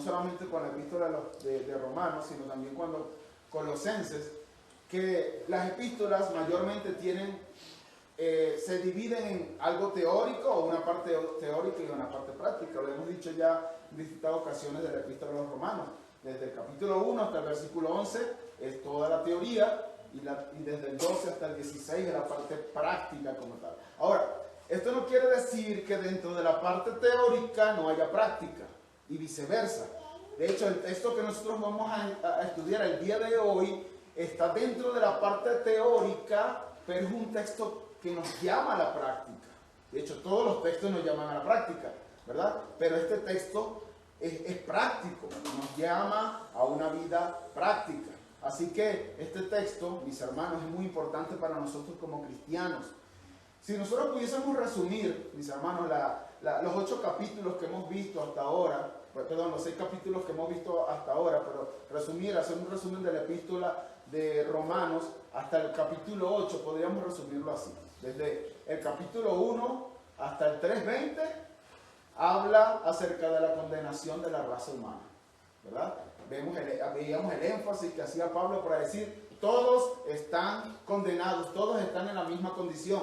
solamente con la epístola de Romanos, sino también cuando Colosenses, que las epístolas mayormente se dividen en algo teórico, o una parte teórica y una parte práctica. Lo hemos dicho ya en distintas ocasiones de la epístola de los Romanos. Desde el capítulo 1 hasta el versículo 11 es toda la teoría, y desde el 12 hasta el 16 es la parte práctica como tal. Ahora, esto no quiere decir que dentro de la parte teórica no haya práctica, y viceversa. De hecho, el texto que nosotros vamos a estudiar el día de hoy está dentro de la parte teórica, pero es un texto que nos llama a la práctica. De hecho, todos los textos nos llaman a la práctica, ¿verdad? Pero este texto es práctico, nos llama a una vida práctica. Así que este texto, mis hermanos, es muy importante para nosotros como cristianos. Si nosotros pudiésemos resumir, mis hermanos, los 8 capítulos que hemos visto hasta ahora, perdón, los 6 capítulos que hemos visto hasta ahora, pero hacer un resumen de la epístola de Romanos hasta el capítulo 8, podríamos resumirlo así. Desde el capítulo 1 hasta el 3:20, habla acerca de la condenación de la raza humana, ¿verdad? Veíamos el énfasis que hacía Pablo para decir, todos están condenados, todos están en la misma condición.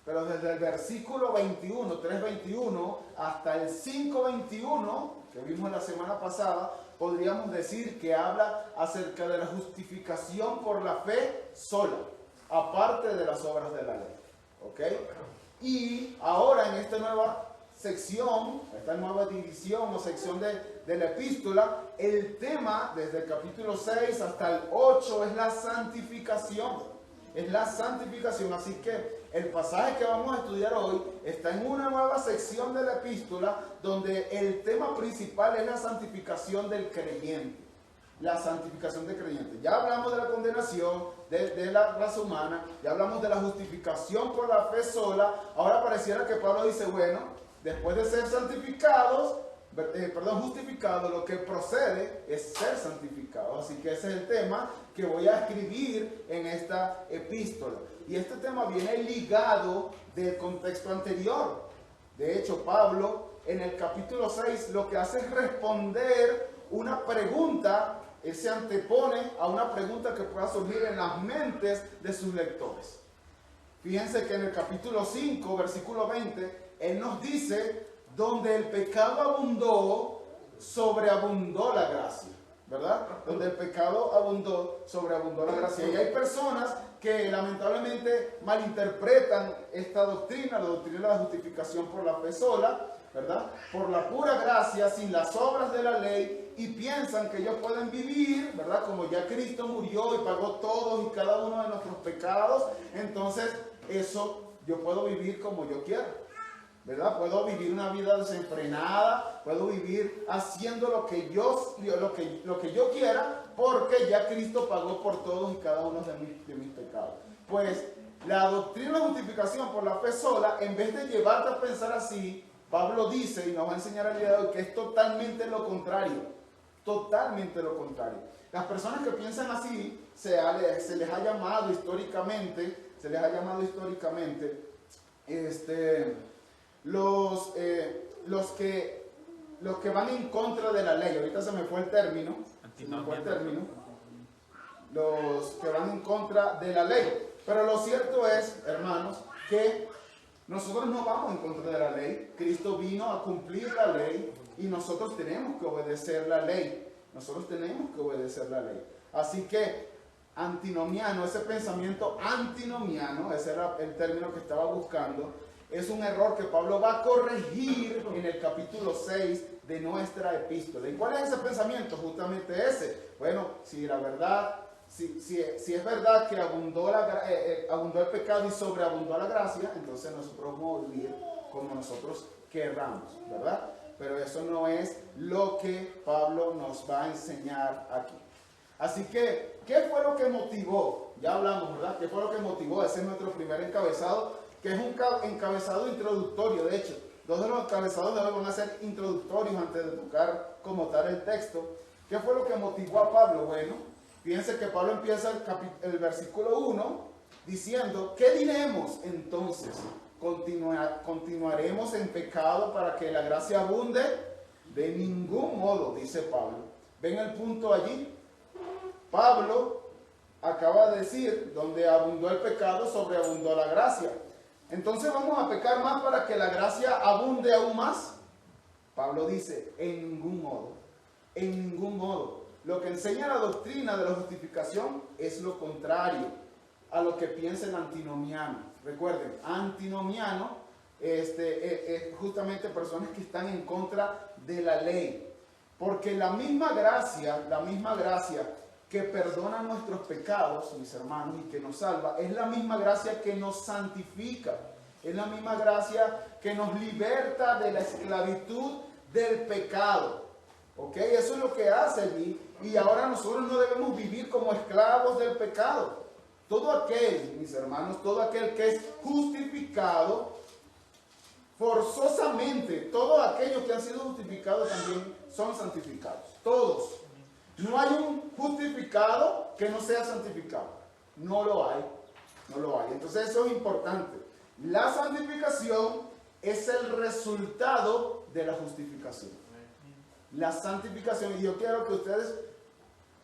Pero desde el versículo 21, 3:21, hasta el 5:21, que vimos la semana pasada, podríamos decir que habla acerca de la justificación por la fe sola, aparte de las obras de la ley. ¿Ok? Y ahora en esta nueva sección, esta nueva división o sección de la epístola, el tema desde el capítulo 6 hasta el 8 es la santificación. Es la santificación, así que el pasaje que vamos a estudiar hoy está en una nueva sección de la epístola donde el tema principal es la santificación del creyente. La santificación del creyente. Ya hablamos de la condenación de la raza humana, ya hablamos de la justificación por la fe sola. Ahora pareciera que Pablo dice, bueno, después de ser justificados, lo que procede es ser santificados. Así que ese es el tema que voy a escribir en esta epístola. Y este tema viene ligado del contexto anterior. De hecho, Pablo en el capítulo 6 lo que hace es responder una pregunta. Él se antepone a una pregunta que pueda surgir en las mentes de sus lectores. Fíjense que en el capítulo 5, versículo 20, él nos dice, donde el pecado abundó, sobreabundó la gracia, ¿verdad? Donde el pecado abundó, sobreabundó la gracia. Y hay personas que lamentablemente malinterpretan esta doctrina, la doctrina de la justificación por la fe sola, ¿verdad? Por la pura gracia, sin las obras de la ley, y piensan que ellos pueden vivir, ¿verdad? Como ya Cristo murió y pagó todos y cada uno de nuestros pecados, entonces eso yo puedo vivir como yo quiera, ¿verdad? Puedo vivir una vida desenfrenada, puedo vivir haciendo lo que yo quiera, porque ya Cristo pagó por todos y cada uno de mis pecados. Pues la doctrina de la justificación por la fe sola, en vez de llevarte a pensar así, Pablo dice, y nos va a enseñar el día de hoy, que es totalmente lo contrario. Totalmente lo contrario. Las personas que piensan así, se les ha llamado históricamente, los que van en contra de la ley. Ahorita se me fue el término. Los que van en contra de la ley. Pero lo cierto es, hermanos, que nosotros no vamos en contra de la ley. Cristo vino a cumplir la ley y nosotros tenemos que obedecer la ley. Así que antinomiano, ese pensamiento antinomiano, ese era el término que estaba buscando, es un error que Pablo va a corregir en el capítulo 6 de nuestra epístola. ¿Y cuál es ese pensamiento? Justamente ese. Bueno, si la verdad, si es verdad que abundó el pecado y sobreabundó la gracia, entonces nosotros vamos a vivir como nosotros querramos, ¿verdad? Pero eso no es lo que Pablo nos va a enseñar aquí. Así que, ¿qué fue lo que motivó? Ya hablamos, ¿verdad? ¿Qué fue lo que motivó? Ese es nuestro primer encabezado, que es un encabezado introductorio. De hecho, 2 de los encabezados de hoy van a ser introductorios antes de tocar como tal el texto. ¿Qué fue lo que motivó a Pablo? Bueno, fíjense que Pablo empieza el versículo 1 diciendo, ¿qué diremos entonces? ¿Continuaremos en pecado para que la gracia abunde? De ningún modo, dice Pablo. ¿Ven el punto allí? Pablo acaba de decir, donde abundó el pecado, sobreabundó la gracia. Entonces vamos a pecar más para que la gracia abunde aún más. Pablo dice, en ningún modo, en ningún modo. Lo que enseña la doctrina de la justificación es lo contrario a lo que piensa el antinomiano. Recuerden, antinomiano es justamente personas que están en contra de la ley. Porque la misma gracia que perdona nuestros pecados, mis hermanos, y que nos salva, es la misma gracia que nos santifica. Es la misma gracia que nos liberta de la esclavitud del pecado. ¿Ok? Eso es lo que hace allí. Y ahora nosotros no debemos vivir como esclavos del pecado. Todo aquel, mis hermanos, todo aquel que es justificado, forzosamente, todos aquellos que han sido justificados también son santificados. Todos. No hay un justificado que no sea santificado. No lo hay. No lo hay. Entonces eso es importante. La santificación es el resultado de la justificación. La santificación. Y yo quiero que ustedes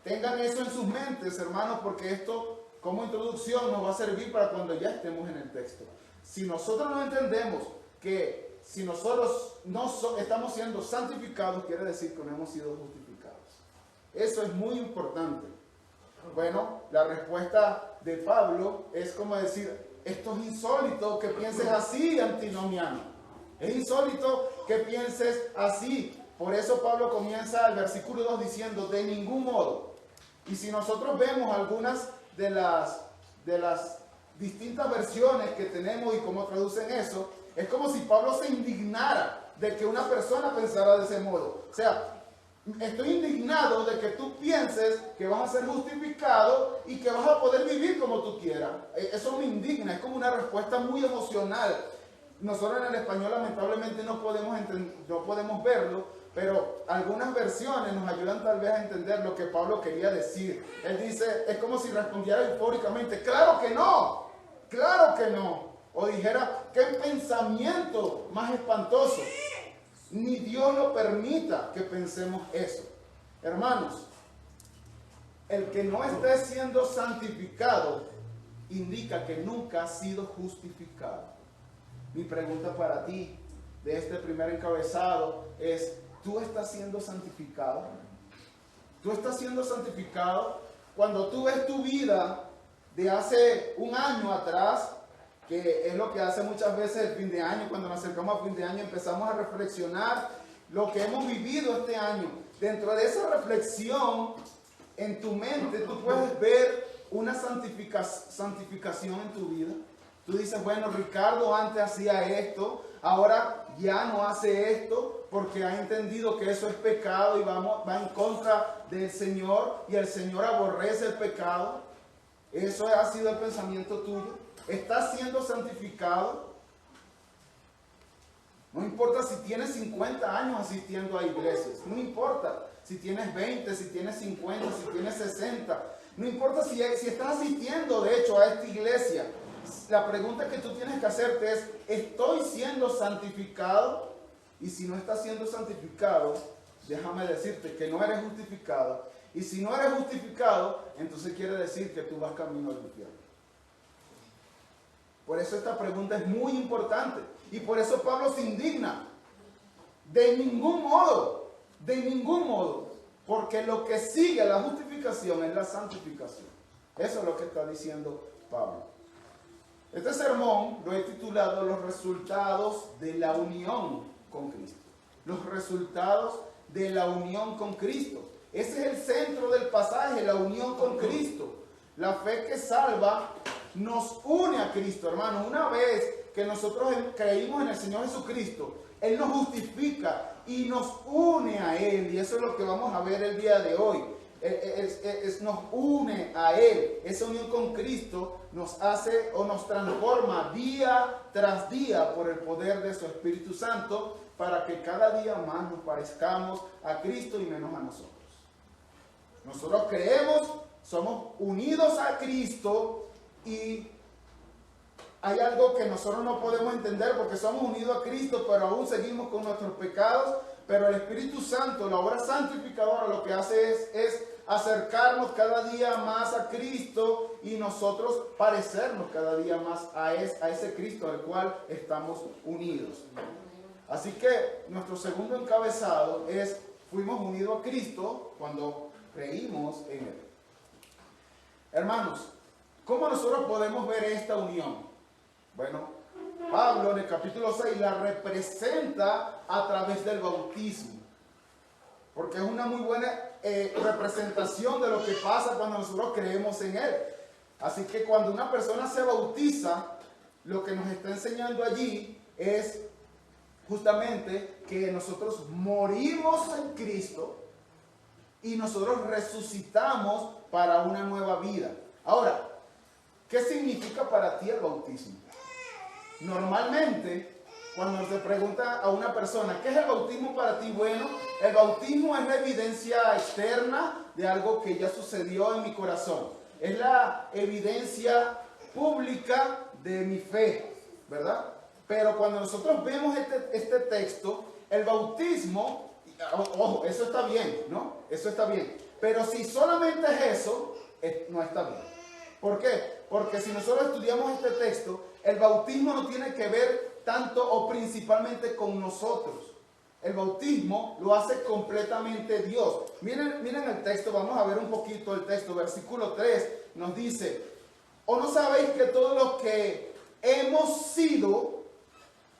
tengan eso en sus mentes, hermanos, porque esto como introducción nos va a servir para cuando ya estemos en el texto. Si nosotros no entendemos que si nosotros no estamos siendo santificados, quiere decir que no hemos sido justificados. Eso es muy importante. Bueno, la respuesta de Pablo es como decir, esto es insólito que pienses así, antinomiano. Es insólito que pienses así. Por eso Pablo comienza el versículo 2 diciendo, de ningún modo. Y si nosotros vemos algunas de las distintas versiones que tenemos y cómo traducen eso, es como si Pablo se indignara de que una persona pensara de ese modo. O sea, estoy indignado de que tú pienses que vas a ser justificado y que vas a poder vivir como tú quieras. Eso me indigna, es como una respuesta muy emocional. Nosotros en el español lamentablemente no podemos verlo, pero algunas versiones nos ayudan tal vez a entender lo que Pablo quería decir. Él dice, es como si respondiera eufóricamente, ¡claro que no! ¡Claro que no! O dijera, ¡qué pensamiento más espantoso! Ni Dios lo permita que pensemos eso. Hermanos, el que no esté siendo santificado indica que nunca ha sido justificado. Mi pregunta para ti de este primer encabezado es, ¿tú estás siendo santificado? ¿Tú estás siendo santificado? Cuando tú ves tu vida de hace un año atrás, que es lo que hace muchas veces el fin de año, cuando nos acercamos a fin de año empezamos a reflexionar lo que hemos vivido este año. Dentro de esa reflexión, en tu mente, tú puedes ver una santificación en tu vida. Tú dices, bueno, Ricardo antes hacía esto, ahora ya no hace esto, porque ha entendido que eso es pecado y va en contra del Señor, y el Señor aborrece el pecado. Eso ha sido el pensamiento tuyo. ¿Estás siendo santificado? No importa si tienes 50 años asistiendo a iglesias, no importa si tienes 20, si tienes 50, si tienes 60, no importa si estás asistiendo de hecho a esta iglesia. La pregunta que tú tienes que hacerte es, ¿estoy siendo santificado? Y si no estás siendo santificado, déjame decirte que no eres justificado. Y si no eres justificado, entonces quiere decir que tú vas camino al infierno. Por eso esta pregunta es muy importante. Y por eso Pablo se indigna. De ningún modo, de ningún modo. Porque lo que sigue a la justificación es la santificación. Eso es lo que está diciendo Pablo. Este sermón lo he titulado Los resultados de la unión con Cristo. Los resultados de la unión con Cristo. Ese es el centro del pasaje, la unión con Cristo. La fe que salva nos une a Cristo, hermano. Una vez que nosotros creímos en el Señor Jesucristo, Él nos justifica y nos une a Él. Y eso es lo que vamos a ver el día de hoy. Nos une a Él. Esa unión con Cristo nos hace o nos transforma día tras día por el poder de su Espíritu Santo, para que cada día más nos parezcamos a Cristo y menos a nosotros. Nosotros creemos, somos unidos a Cristo, y hay algo que nosotros no podemos entender porque somos unidos a Cristo, pero aún seguimos con nuestros pecados, pero el Espíritu Santo, la obra santificadora, lo que hace es acercarnos cada día más a Cristo y nosotros parecernos cada día más a ese Cristo al cual estamos unidos. Así que nuestro segundo encabezado es: fuimos unidos a Cristo cuando creímos en Él. Hermanos, ¿cómo nosotros podemos ver esta unión? Bueno, Pablo en el capítulo 6 la representa a través del bautismo, porque es una muy buena representación de lo que pasa cuando nosotros creemos en Él. Así que cuando una persona se bautiza, lo que nos está enseñando allí es justamente que nosotros morimos en Cristo y nosotros resucitamos para una nueva vida. Ahora, ¿qué significa para ti el bautismo? Normalmente, cuando se pregunta a una persona, ¿qué es el bautismo para ti? Bueno, el bautismo es la evidencia externa de algo que ya sucedió en mi corazón. Es la evidencia pública de mi fe, ¿verdad? Pero cuando nosotros vemos este texto, el bautismo, ojo, eso está bien, ¿no? Eso está bien. Pero si solamente es eso, no está bien. ¿Por qué? Porque si nosotros estudiamos este texto, el bautismo no tiene que ver tanto o principalmente con nosotros. El bautismo lo hace completamente Dios. Miren el texto, vamos a ver un poquito el texto. Versículo 3 nos dice: ¿o no sabéis que todos los que hemos sido,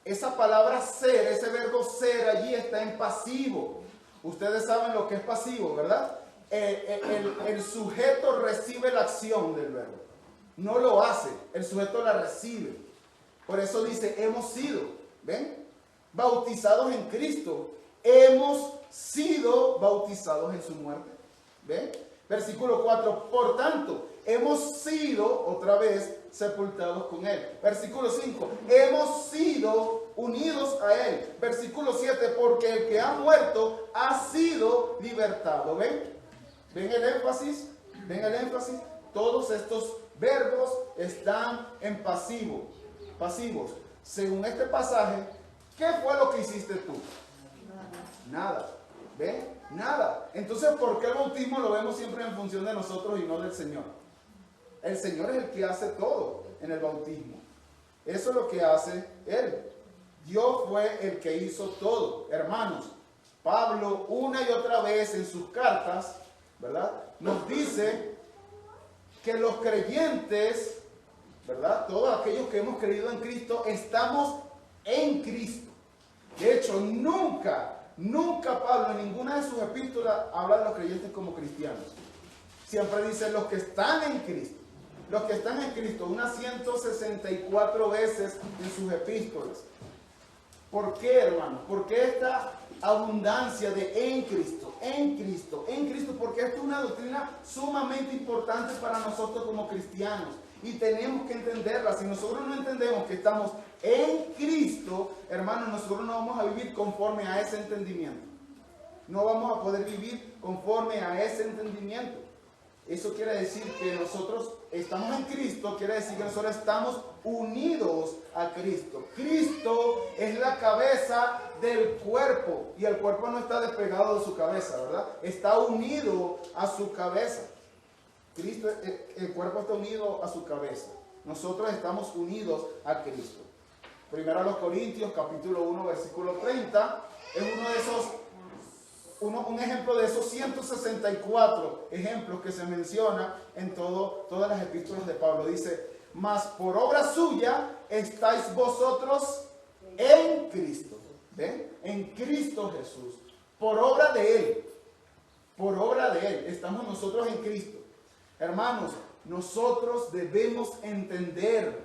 esa palabra ser, ese verbo ser allí está en pasivo? Ustedes saben lo que es pasivo, ¿verdad? El sujeto recibe la acción del verbo. No lo hace, el sujeto la recibe. Por eso dice, hemos sido, ¿ven? Bautizados en Cristo. Hemos sido bautizados en su muerte. ¿Ven? Versículo 4, por tanto, hemos sido, otra vez, sepultados con Él. Versículo 5, hemos sido unidos a Él. Versículo 7, porque el que ha muerto ha sido libertado. ¿Ven? ¿Ven el énfasis? ¿Ven el énfasis? Todos estos verbos están en pasivos. Según este pasaje, ¿qué fue lo que hiciste tú? Nada. ¿Ven? Nada. Entonces, ¿por qué el bautismo lo vemos siempre en función de nosotros y no del Señor? El Señor es el que hace todo en el bautismo. Eso es lo que hace Él. Dios fue el que hizo todo. Hermanos, Pablo una y otra vez en sus cartas, ¿verdad?, nos dice que los creyentes, ¿verdad?, todos aquellos que hemos creído en Cristo, estamos en Cristo. De hecho, nunca Pablo en ninguna de sus epístolas habla de los creyentes como cristianos. Siempre dice los que están en Cristo. Los que están en Cristo, unas 164 veces en sus epístolas. ¿Por qué, hermano? ¿Por qué esta abundancia de en Cristo, en Cristo, en Cristo? Porque esto es una doctrina sumamente importante para nosotros como cristianos. Y tenemos que entenderla. Si nosotros no entendemos que estamos en Cristo, hermanos, nosotros no vamos a vivir conforme a ese entendimiento. No vamos a poder vivir conforme a ese entendimiento. Eso quiere decir que nosotros estamos en Cristo, quiere decir que nosotros estamos unidos a Cristo. Cristo es la cabeza del cuerpo y el cuerpo no está despegado de su cabeza, ¿verdad? Está unido a su cabeza. Cristo, el cuerpo está unido a su cabeza. Nosotros estamos unidos a Cristo. Primero a los Corintios, capítulo 1, versículo 30, es uno de esos, un ejemplo de esos 164 ejemplos que se menciona en todas las epístolas de Pablo. Dice, mas por obra suya estáis vosotros en Cristo. ¿Ven? En Cristo Jesús. Por obra de Él. Por obra de Él. Estamos nosotros en Cristo. Hermanos, nosotros debemos entender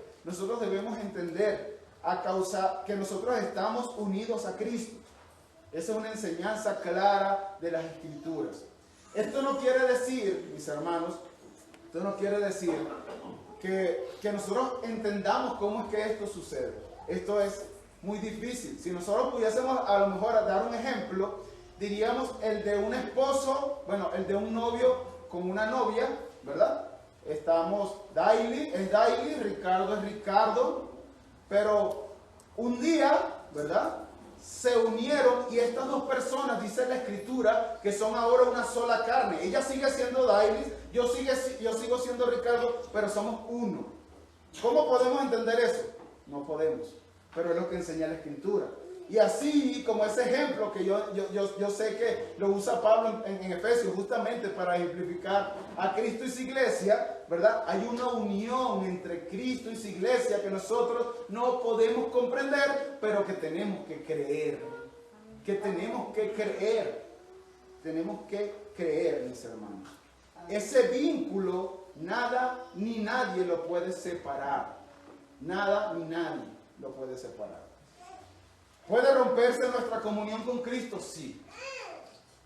a causa que nosotros estamos unidos a Cristo. Esa es una enseñanza clara de las Escrituras. Esto no quiere decir, mis hermanos, esto no quiere decir que nosotros entendamos cómo es que esto sucede. Esto es muy difícil. Si nosotros pudiésemos a lo mejor dar un ejemplo, diríamos el de un esposo, el de un novio con una novia, ¿verdad? Estamos, Daily es Daily, Ricardo es Ricardo, pero un día, ¿verdad?, se unieron y estas dos personas, dice la Escritura, que son ahora una sola carne. Ella sigue siendo Dailis, yo sigo siendo Ricardo, pero somos uno. ¿Cómo podemos entender eso? No podemos, pero es lo que enseña la Escritura. Y así como ese ejemplo que yo sé que lo usa Pablo en Efesios justamente para ejemplificar a Cristo y su iglesia, ¿verdad? Hay una unión entre Cristo y su iglesia que nosotros no podemos comprender, pero que tenemos que creer. Que tenemos que creer. Tenemos que creer, mis hermanos. Ese vínculo, nada ni nadie lo puede separar. Nada ni nadie lo puede separar. ¿Puede romperse nuestra comunión con Cristo? Sí.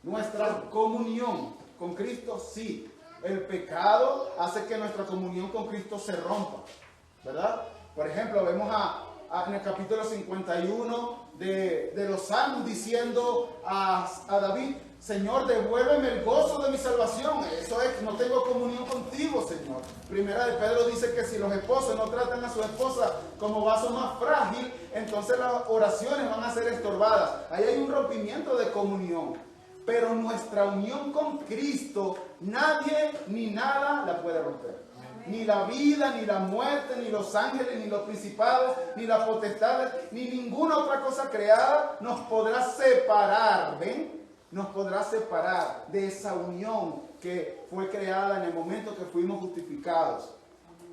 Nuestra comunión con Cristo, sí. El pecado hace que nuestra comunión con Cristo se rompa, ¿verdad? Por ejemplo, vemos en el capítulo 51 de los Salmos diciendo a David: Señor, devuélveme el gozo de mi salvación. Eso es, no tengo comunión contigo, Señor. Primera de Pedro dice que si los esposos no tratan a su esposa como vaso más frágil, entonces las oraciones van a ser estorbadas. Ahí hay un rompimiento de comunión. Pero nuestra unión con Cristo, nadie ni nada la puede romper. Ni la vida, ni la muerte, ni los ángeles, ni los principados, ni las potestades, ni ninguna otra cosa creada nos podrá separar, ¿ven? Nos podrá separar de esa unión que fue creada en el momento que fuimos justificados.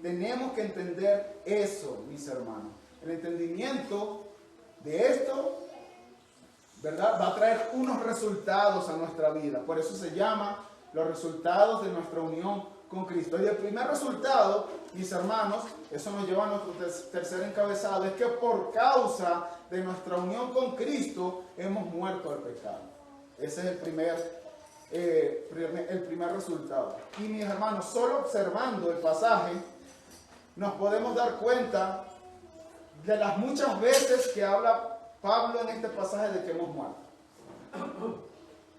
Tenemos que entender eso, mis hermanos. El entendimiento de esto, ¿verdad?, va a traer unos resultados a nuestra vida. Por eso se llama los resultados de nuestra unión con Cristo. Y el primer resultado, mis hermanos, eso nos lleva a nuestro tercer encabezado, es que por causa de nuestra unión con Cristo hemos muerto al pecado. Ese es el primer resultado. Y mis hermanos, solo observando el pasaje, nos podemos dar cuenta de las muchas veces que habla Pablo en este pasaje de que hemos muerto.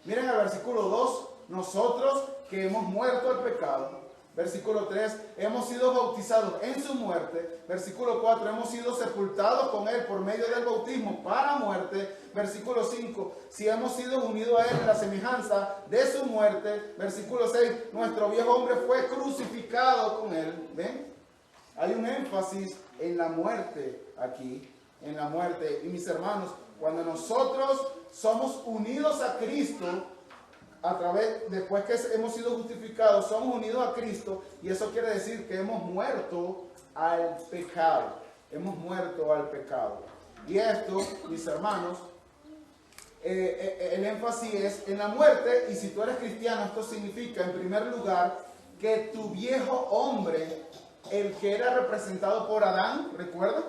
Miren el versículo 2, nosotros que hemos muerto al pecado. Versículo 3, hemos sido bautizados en su muerte. Versículo 4, hemos sido sepultados con él por medio del bautismo para muerte. Versículo 5, si hemos sido unidos a él en la semejanza de su muerte. Versículo 6, nuestro viejo hombre fue crucificado con él. ¿Ven? Hay un énfasis en la muerte aquí, en la muerte. Y mis hermanos, cuando nosotros somos unidos a Cristo, después que hemos sido justificados, somos unidos a Cristo, y eso quiere decir que hemos muerto al pecado. Hemos muerto al pecado. Y esto, mis hermanos, el énfasis es en la muerte. Y si tú eres cristiano, esto significa, en primer lugar, que tu viejo hombre, el que era representado por Adán, ¿recuerda?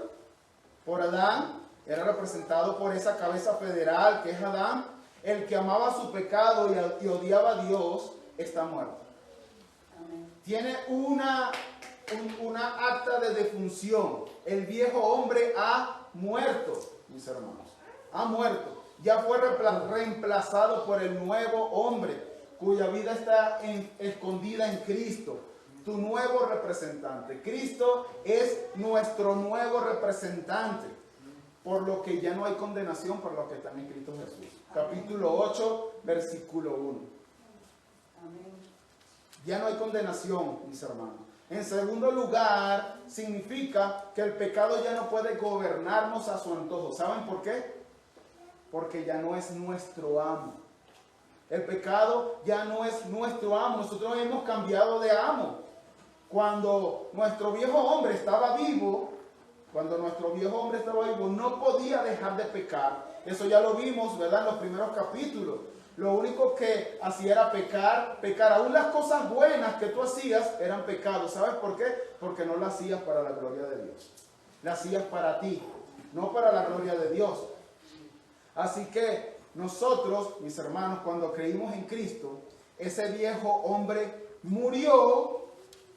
Por Adán, era representado por esa cabeza federal que es Adán. El que amaba su pecado y odiaba a Dios está muerto. Amén. Tiene una acta de defunción. El viejo hombre ha muerto, mis hermanos. Ha muerto. Ya fue reemplazado por el nuevo hombre, cuya vida está escondida en Cristo. Tu nuevo representante. Cristo es nuestro nuevo representante. Por lo que ya no hay condenación por lo que está en Cristo Jesús. Capítulo 8, versículo 1. Amén. Ya no hay condenación, mis hermanos. En segundo lugar, significa que el pecado ya no puede gobernarnos a su antojo. ¿Saben por qué? Porque ya no es nuestro amo. El pecado ya no es nuestro amo. Nosotros hemos cambiado de amo. Cuando nuestro viejo hombre estaba vivo, no podía dejar de pecar. Eso ya lo vimos, ¿verdad?, en los primeros capítulos. Lo único que hacía era pecar. Aún las cosas buenas que tú hacías eran pecados. ¿Sabes por qué? Porque no las hacías para la gloria de Dios. Las hacías para ti, no para la gloria de Dios. Así que nosotros, mis hermanos, cuando creímos en Cristo, ese viejo hombre murió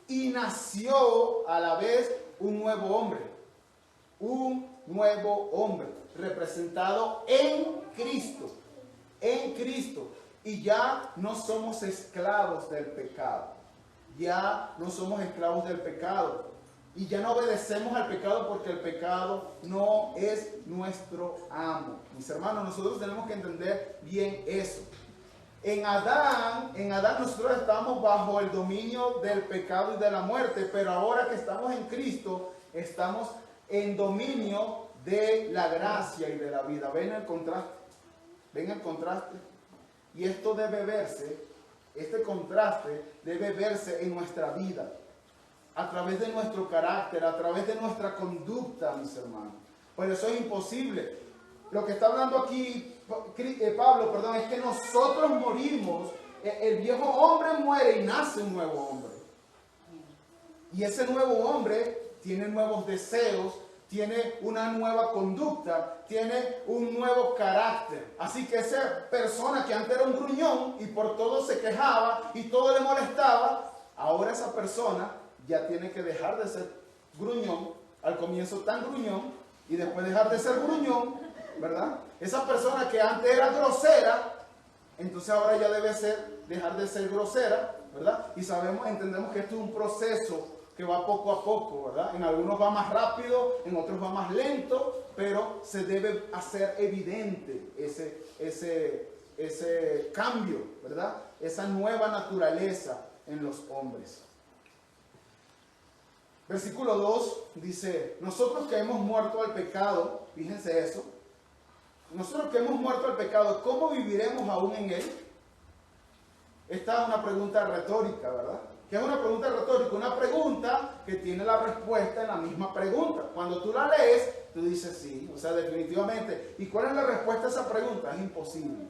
y nació a la vez un nuevo hombre. Un nuevo hombre representado en Cristo. En Cristo. Y ya no somos esclavos del pecado. Ya no somos esclavos del pecado. Y ya no obedecemos al pecado porque el pecado no es nuestro amo. Mis hermanos, nosotros tenemos que entender bien eso. En Adán nosotros estábamos bajo el dominio del pecado y de la muerte, pero ahora que estamos en Cristo, estamos en dominio de la gracia y de la vida. ¿Ven el contraste? ¿Ven el contraste? Y esto debe verse, este contraste debe verse en nuestra vida, a través de nuestro carácter, a través de nuestra conducta, mis hermanos. Por eso es imposible. Lo que está hablando aquí Pablo, es que nosotros morimos, el viejo hombre muere y nace un nuevo hombre. Y ese nuevo hombre tiene nuevos deseos, tiene una nueva conducta, tiene un nuevo carácter. Así que esa persona que antes era un gruñón y por todo se quejaba y todo le molestaba, ahora esa persona ya tiene que dejar de ser gruñón, al comienzo tan gruñón, y después dejar de ser gruñón, ¿verdad? Esa persona que antes era grosera, entonces ahora ya debe dejar de ser grosera, ¿verdad? Y entendemos que esto es un proceso que va poco a poco, ¿verdad? En algunos va más rápido, en otros va más lento, pero se debe hacer evidente ese cambio, ¿verdad? Esa nueva naturaleza en los hombres. Versículo 2 dice, nosotros que hemos muerto al pecado, fíjense eso, nosotros que hemos muerto al pecado, ¿cómo viviremos aún en él? Esta es una pregunta retórica, ¿verdad? ¿Qué es una pregunta retórica? Una pregunta que tiene la respuesta en la misma pregunta. Cuando tú la lees, tú dices sí, o sea, definitivamente. ¿Y cuál es la respuesta a esa pregunta? Es imposible.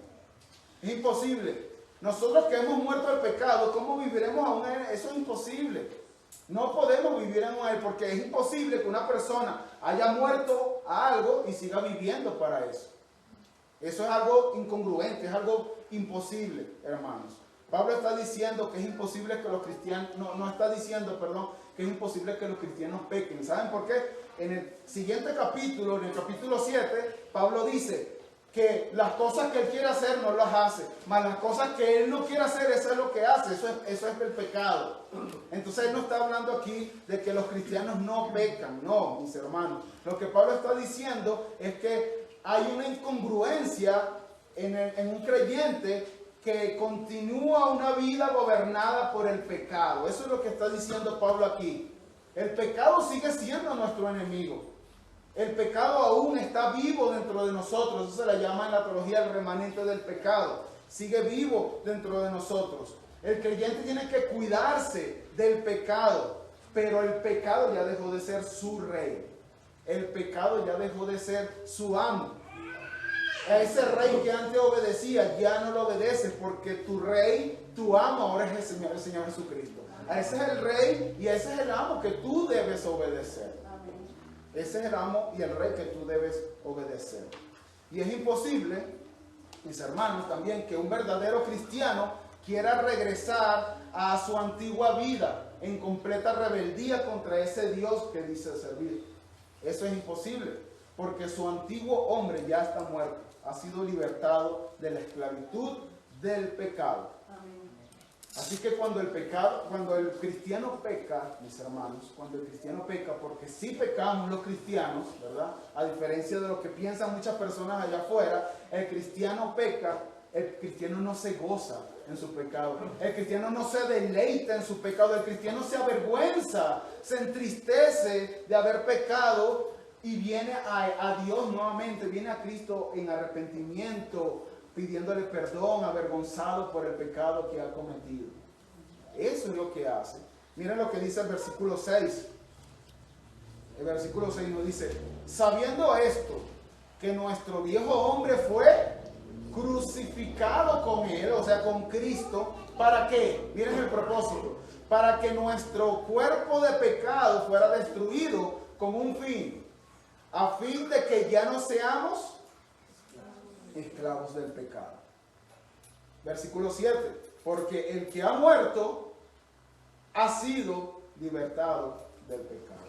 Es imposible. Nosotros que hemos muerto al pecado, ¿cómo viviremos aún en él? Eso es imposible. No podemos vivir en él porque es imposible que una persona haya muerto a algo y siga viviendo para eso. Eso es algo incongruente, es algo imposible, hermanos. Pablo está diciendo que es imposible que los cristianos, no está diciendo, perdón, que es imposible que los cristianos pequen. ¿Saben por qué? En el siguiente capítulo, en el capítulo 7, Pablo dice que las cosas que él quiere hacer no las hace, mas las cosas que él no quiere hacer, eso es lo que hace, eso es el pecado. Entonces él no está hablando aquí de que los cristianos no pecan, no, mis hermanos. Lo que Pablo está diciendo es que hay una incongruencia en un creyente que continúa una vida gobernada por el pecado. Eso es lo que está diciendo Pablo aquí. El pecado sigue siendo nuestro enemigo. El pecado aún está vivo dentro de nosotros. Eso se le llama en la teología el remanente del pecado. Sigue vivo dentro de nosotros. El creyente tiene que cuidarse del pecado, pero el pecado ya dejó de ser su rey. El pecado ya dejó de ser su amo. A ese rey que antes obedecía, ya no lo obedeces, porque tu rey, tu amo ahora es el Señor Jesucristo. A ese es el rey y ese es el amo que tú debes obedecer. Ese es el amo y el rey que tú debes obedecer. Y es imposible, mis hermanos, también que un verdadero cristiano quiera regresar a su antigua vida en completa rebeldía contra ese Dios que dice servir. Eso es imposible, porque su antiguo hombre ya está muerto. Ha sido libertado de la esclavitud del pecado. Amén. Así que cuando el cristiano peca, mis hermanos, cuando el cristiano peca, porque sí pecamos los cristianos, ¿verdad? A diferencia de lo que piensan muchas personas allá afuera, el cristiano peca, el cristiano no se goza en su pecado, el cristiano no se deleita en su pecado, el cristiano se avergüenza, se entristece de haber pecado, y viene a Dios nuevamente, viene a Cristo en arrepentimiento, pidiéndole perdón, avergonzado por el pecado que ha cometido. Eso es lo que hace. Miren lo que dice el versículo 6. El versículo 6 nos dice, sabiendo esto, que nuestro viejo hombre fue crucificado con él, o sea, con Cristo, ¿para qué? Miren el propósito. Para que nuestro cuerpo de pecado fuera destruido con un fin. A fin de que ya no seamos esclavos del pecado. Versículo 7. Porque el que ha muerto ha sido libertado del pecado.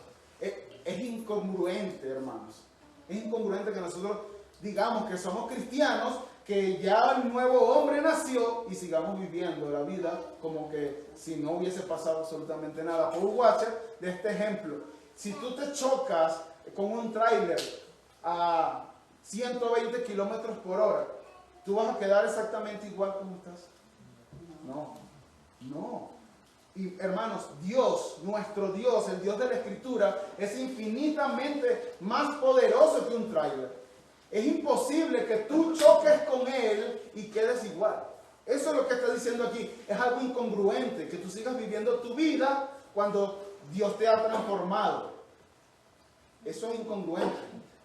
Es incongruente, hermanos. Es incongruente que nosotros digamos que somos cristianos, que ya el nuevo hombre nació y sigamos viviendo la vida como que si no hubiese pasado absolutamente nada. Paul Washer de este ejemplo. si tú te chocas con un tráiler a 120 kilómetros por hora, ¿tú vas a quedar exactamente igual como estás? No. Y hermanos, Dios, nuestro Dios, el Dios de la Escritura, es infinitamente más poderoso que un tráiler. Es imposible que tú choques con Él y quedes igual. Eso es lo que está diciendo aquí. Es algo incongruente, que tú sigas viviendo tu vida cuando Dios te ha transformado. Eso es incongruente.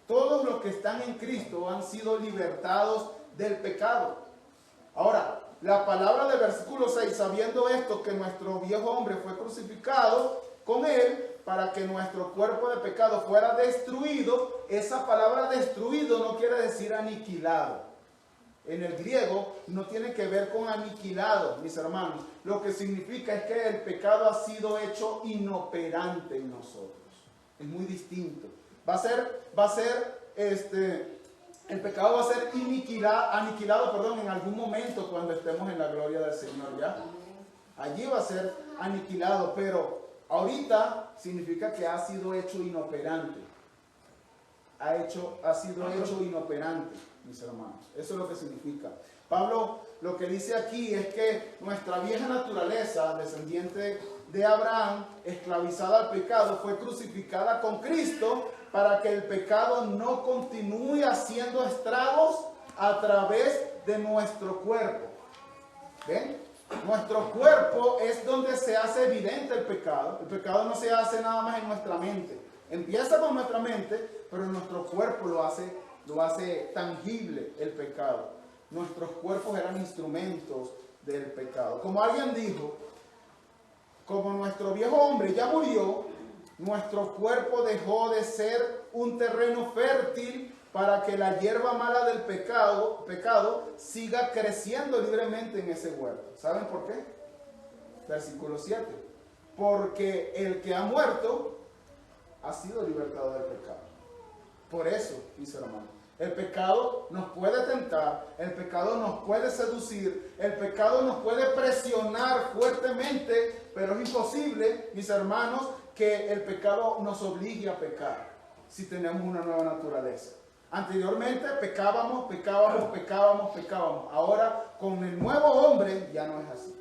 Todos los que están en Cristo han sido libertados del pecado. Ahora, la palabra del versículo 6, sabiendo esto, que nuestro viejo hombre fue crucificado con Él para que nuestro cuerpo de pecado fuera destruido. Esa palabra destruido no quiere decir aniquilado. En el griego no tiene que ver con aniquilado, mis hermanos. Lo que significa es que el pecado ha sido hecho inoperante en nosotros. Es muy distinto. El pecado va a ser aniquilado, en algún momento cuando estemos en la gloria del Señor, ¿ya? Allí va a ser aniquilado, pero ahorita significa que ha sido hecho inoperante. Ha sido hecho inoperante, mis hermanos. Eso es lo que significa. Pablo lo que dice aquí es que nuestra vieja naturaleza, descendiente de Abraham, esclavizada al pecado, fue crucificada con Cristo para que el pecado no continúe haciendo estragos a través de nuestro cuerpo. ¿Ven? Nuestro cuerpo es donde se hace evidente el pecado. El pecado no se hace nada más en nuestra mente. Empieza con nuestra mente, pero nuestro cuerpo lo hace tangible el pecado. Nuestros cuerpos eran instrumentos del pecado. Como alguien dijo, como nuestro viejo hombre ya murió, nuestro cuerpo dejó de ser un terreno fértil para que la hierba mala del pecado siga creciendo libremente en ese huerto. ¿Saben por qué? Versículo 7. Porque el que ha muerto ha sido libertado del pecado. Por eso, mis hermanos, el pecado nos puede tentar, el pecado nos puede seducir, el pecado nos puede presionar fuertemente, pero es imposible, mis hermanos, que el pecado nos obligue a pecar si tenemos una nueva naturaleza. Anteriormente pecábamos. Ahora con el nuevo hombre ya no es así.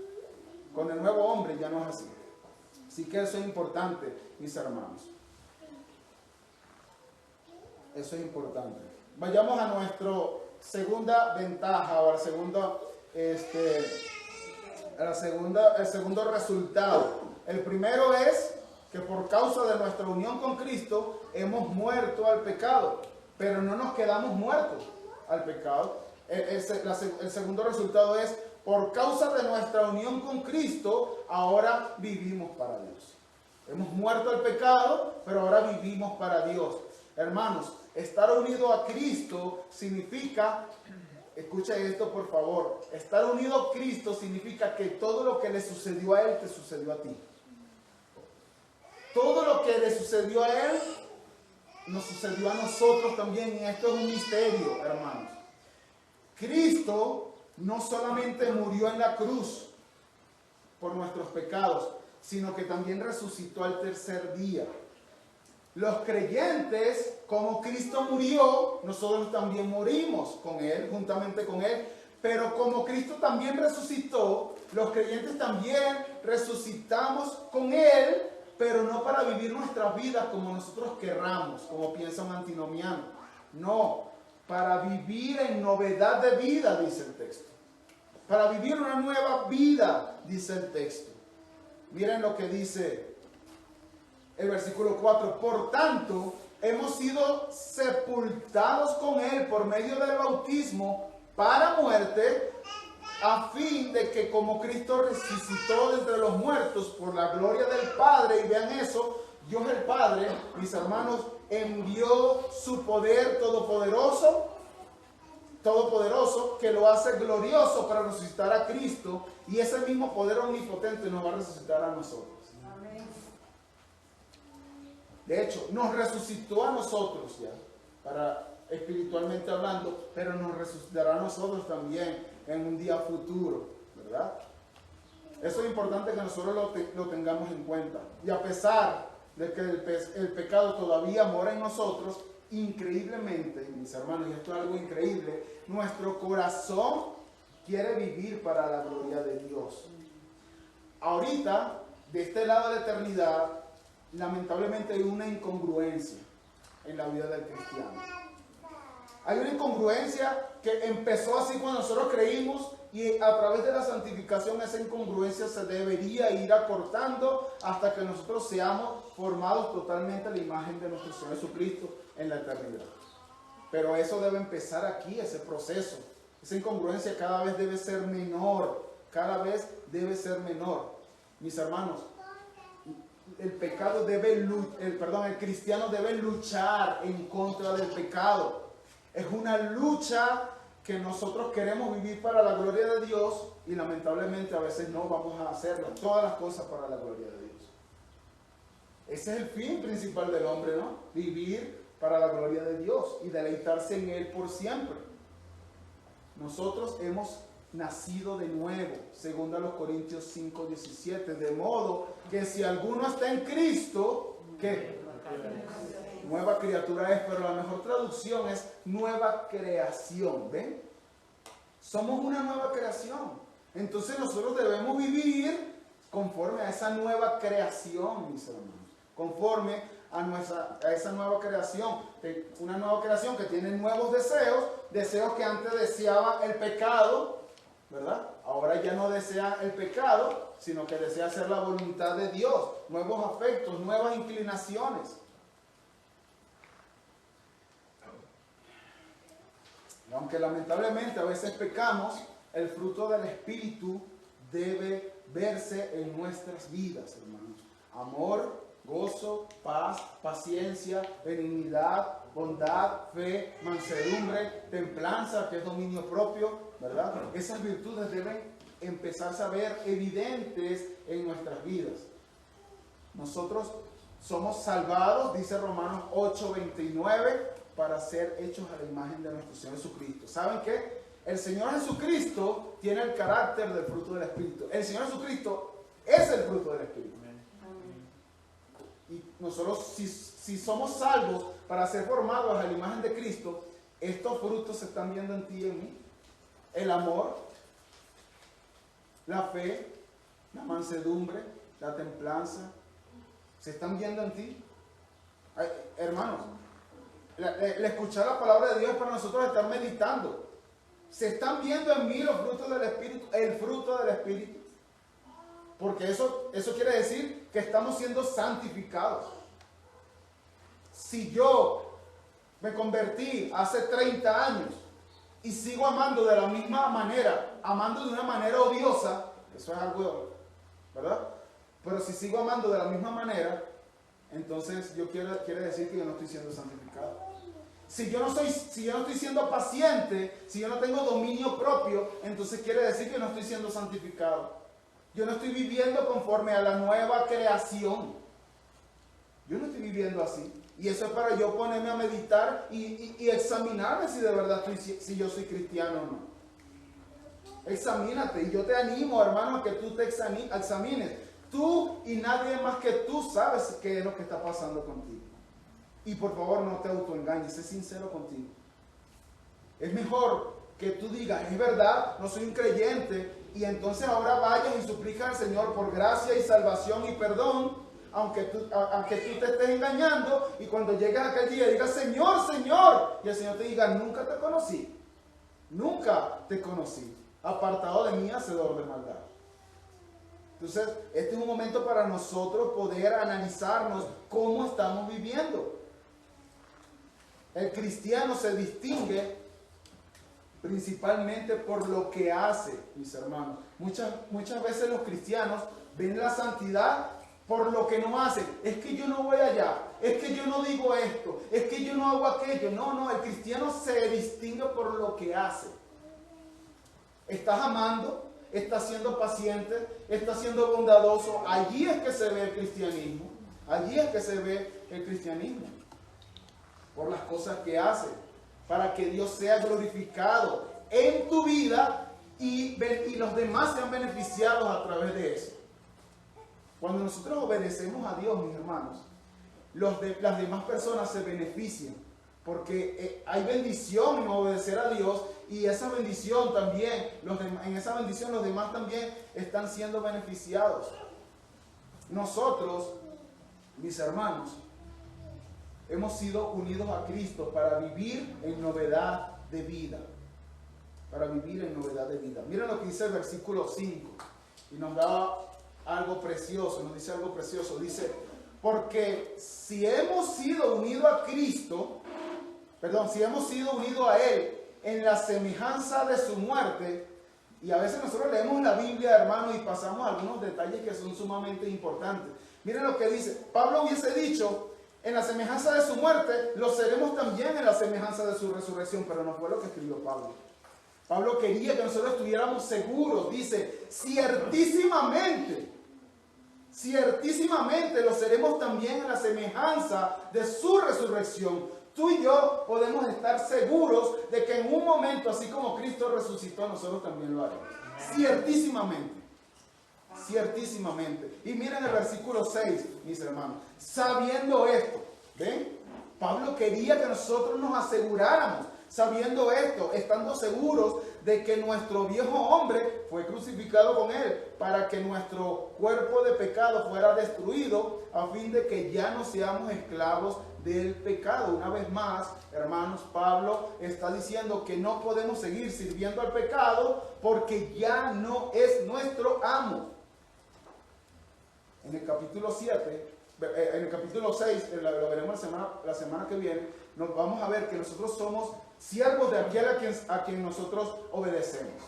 Así que eso es importante, mis hermanos. Eso es importante. Vayamos a nuestra segunda ventaja, o el segundo resultado. El primero es que por causa de nuestra unión con Cristo hemos muerto al pecado, pero no nos quedamos muertos al pecado. El segundo resultado es, por causa de nuestra unión con Cristo, ahora vivimos para Dios. Hemos muerto al pecado, pero ahora vivimos para Dios. Hermanos, estar unido a Cristo significa, escucha esto por favor, estar unido a Cristo significa que todo lo que le sucedió a Él te sucedió a ti. Todo lo que le sucedió a Él nos sucedió a nosotros también, y esto es un misterio, hermanos. Cristo no solamente murió en la cruz por nuestros pecados, sino que también resucitó al tercer día. Los creyentes, como Cristo murió, nosotros también morimos con Él, juntamente con Él. Pero como Cristo también resucitó, los creyentes también resucitamos con Él, pero no para vivir nuestras vidas como nosotros querramos, como piensa un antinomiano. No, para vivir en novedad de vida, dice el texto. Para vivir una nueva vida, dice el texto. Miren lo que dice el versículo 4. Por tanto, hemos sido sepultados con Él por medio del bautismo para muerte, a fin de que como Cristo resucitó de entre los muertos por la gloria del Padre, y vean eso, Dios el Padre, mis hermanos, envió su poder todopoderoso, que lo hace glorioso para resucitar a Cristo, y ese mismo poder omnipotente nos va a resucitar a nosotros. De hecho, nos resucitó a nosotros ya, para espiritualmente hablando, pero nos resucitará a nosotros también en un día futuro, ¿verdad? Eso es importante que nosotros lo tengamos en cuenta. Y a pesar de que el pecado todavía mora en nosotros, increíblemente, mis hermanos, y esto es algo increíble, nuestro corazón quiere vivir para la gloria de Dios. Ahorita, de este lado de la eternidad, lamentablemente hay una incongruencia en la vida del cristiano. Hay una incongruencia que empezó así cuando nosotros creímos, y a través de la santificación esa incongruencia se debería ir acortando hasta que nosotros seamos formados totalmente a la imagen de nuestro Señor Jesucristo en la eternidad. Pero eso debe empezar aquí, ese proceso. Esa incongruencia cada vez debe ser menor, cada vez debe ser menor. Mis hermanos, el cristiano debe luchar en contra del pecado. Es una lucha que nosotros queremos vivir para la gloria de Dios y lamentablemente a veces no vamos a hacerlo. Todas las cosas para la gloria de Dios. Ese es el fin principal del hombre, ¿no? Vivir para la gloria de Dios y deleitarse en Él por siempre. Nosotros hemos nacido de nuevo, según a los Corintios 5:17, de modo que si alguno está en Cristo, ¿qué? Nueva criatura es, pero la mejor traducción es nueva creación, ¿ven? Somos una nueva creación. Entonces nosotros debemos vivir conforme a esa nueva creación, mis hermanos. Conforme a esa nueva creación. Una nueva creación que tiene nuevos deseos, deseos que antes deseaba el pecado, ¿verdad? Ahora ya no desea el pecado, sino que desea hacer la voluntad de Dios. Nuevos afectos, nuevas inclinaciones. Aunque lamentablemente a veces pecamos, el fruto del Espíritu debe verse en nuestras vidas, hermanos. Amor, gozo, paz, paciencia, benignidad, bondad, fe, mansedumbre, templanza, que es dominio propio, ¿verdad? Esas virtudes deben empezar a ver evidentes en nuestras vidas. Nosotros somos salvados, dice Romanos 8:29, para ser hechos a la imagen de nuestro Señor Jesucristo. ¿Saben qué? El Señor Jesucristo tiene el carácter del fruto del Espíritu. El Señor Jesucristo es el fruto del Espíritu. Y nosotros, si somos salvos para ser formados a la imagen de Cristo, estos frutos se están viendo en ti y en mí. El amor, la fe, la mansedumbre, la templanza, se están viendo en ti. Ay, hermanos, el escuchar la palabra de Dios es para nosotros estar meditando. Se están viendo en mí los frutos del Espíritu, el fruto del Espíritu. Porque eso quiere decir que estamos siendo santificados. Si yo me convertí hace 30 años y sigo amando de la misma manera, amando de una manera odiosa, eso es algo, ¿verdad? Pero si sigo amando de la misma manera, entonces quiere decir que yo no estoy siendo santificado. Si yo no estoy siendo paciente, si yo no tengo dominio propio, entonces quiere decir que no estoy siendo santificado. Yo no estoy viviendo conforme a la nueva creación. Yo no estoy viviendo así. Y eso es para yo ponerme a meditar y examinarme si de verdad si yo soy cristiano o no. Examínate. Y yo te animo, hermano, a que tú te examines. Tú y nadie más que tú sabes qué es lo que está pasando contigo. Y por favor no te autoengañes, sé sincero contigo. Es mejor que tú digas, es verdad, no soy un creyente, y entonces ahora vayas y suplicas al Señor por gracia y salvación y perdón, aunque tú te estés engañando, y cuando llegues a aquel día digas, Señor, Señor, y el Señor te diga, nunca te conocí, apartado de mí, hacedor de maldad. Entonces, este es un momento para nosotros poder analizarnos cómo estamos viviendo. El cristiano se distingue principalmente por lo que hace, mis hermanos. Muchas veces los cristianos ven la santidad por lo que no hacen. Es que yo no voy allá, es que yo no digo esto, es que yo no hago aquello. No, el cristiano se distingue por lo que hace. Estás amando, estás siendo paciente, estás siendo bondadoso. Allí es que se ve el cristianismo. Allí es que se ve el cristianismo. Por las cosas que hace, para que Dios sea glorificado en tu vida y los demás sean beneficiados a través de eso. Cuando nosotros obedecemos a Dios, mis hermanos, las demás personas se benefician. Porque hay bendición en obedecer a Dios, y esa bendición también, en esa bendición los demás también están siendo beneficiados. Nosotros, mis hermanos, hemos sido unidos a Cristo para vivir en novedad de vida. Para vivir en novedad de vida. Miren lo que dice el versículo 5. Y nos da algo precioso, nos dice algo precioso. Dice, porque si hemos sido unidos a Cristo, si hemos sido unidos a Él en la semejanza de su muerte, y a veces nosotros leemos la Biblia, hermanos, y pasamos algunos detalles que son sumamente importantes. Miren lo que dice. Pablo hubiese dicho, en la semejanza de su muerte, lo seremos también en la semejanza de su resurrección, pero no fue lo que escribió Pablo. Pablo quería que nosotros estuviéramos seguros. Dice, ciertísimamente lo seremos también en la semejanza de su resurrección. Tú y yo podemos estar seguros de que en un momento, así como Cristo resucitó, nosotros también lo haremos. Ciertísimamente. Y miren el versículo 6, mis hermanos. Sabiendo esto, ¿ven? Pablo quería que nosotros nos aseguráramos, sabiendo esto, estando seguros de que nuestro viejo hombre fue crucificado con él, para que nuestro cuerpo de pecado fuera destruido, a fin de que ya no seamos esclavos del pecado. Una vez más, hermanos, Pablo está diciendo que no podemos seguir sirviendo al pecado porque ya no es nuestro amo. En el capítulo 7, en el capítulo 6, lo veremos la semana que viene, nos vamos a ver que nosotros somos siervos de aquel a quien nosotros obedecemos.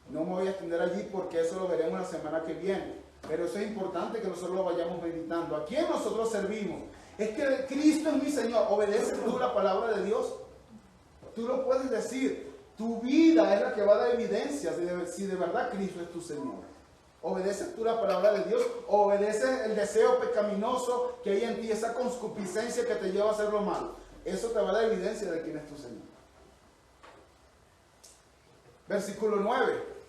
No me voy a extender allí porque eso lo veremos la semana que viene. Pero eso es importante que nosotros lo vayamos meditando. ¿A quién nosotros servimos? Es que Cristo es mi Señor. ¿Obedeces tú la palabra de Dios? Tú lo puedes decir. Tu vida es la que va a dar evidencia si de verdad Cristo es tu Señor. ¿Obedeces tú la palabra de Dios? ¿O obedeces el deseo pecaminoso que hay en ti, esa concupiscencia que te lleva a hacer lo malo? Eso te va a dar evidencia de quién es tu Señor. Versículo 9.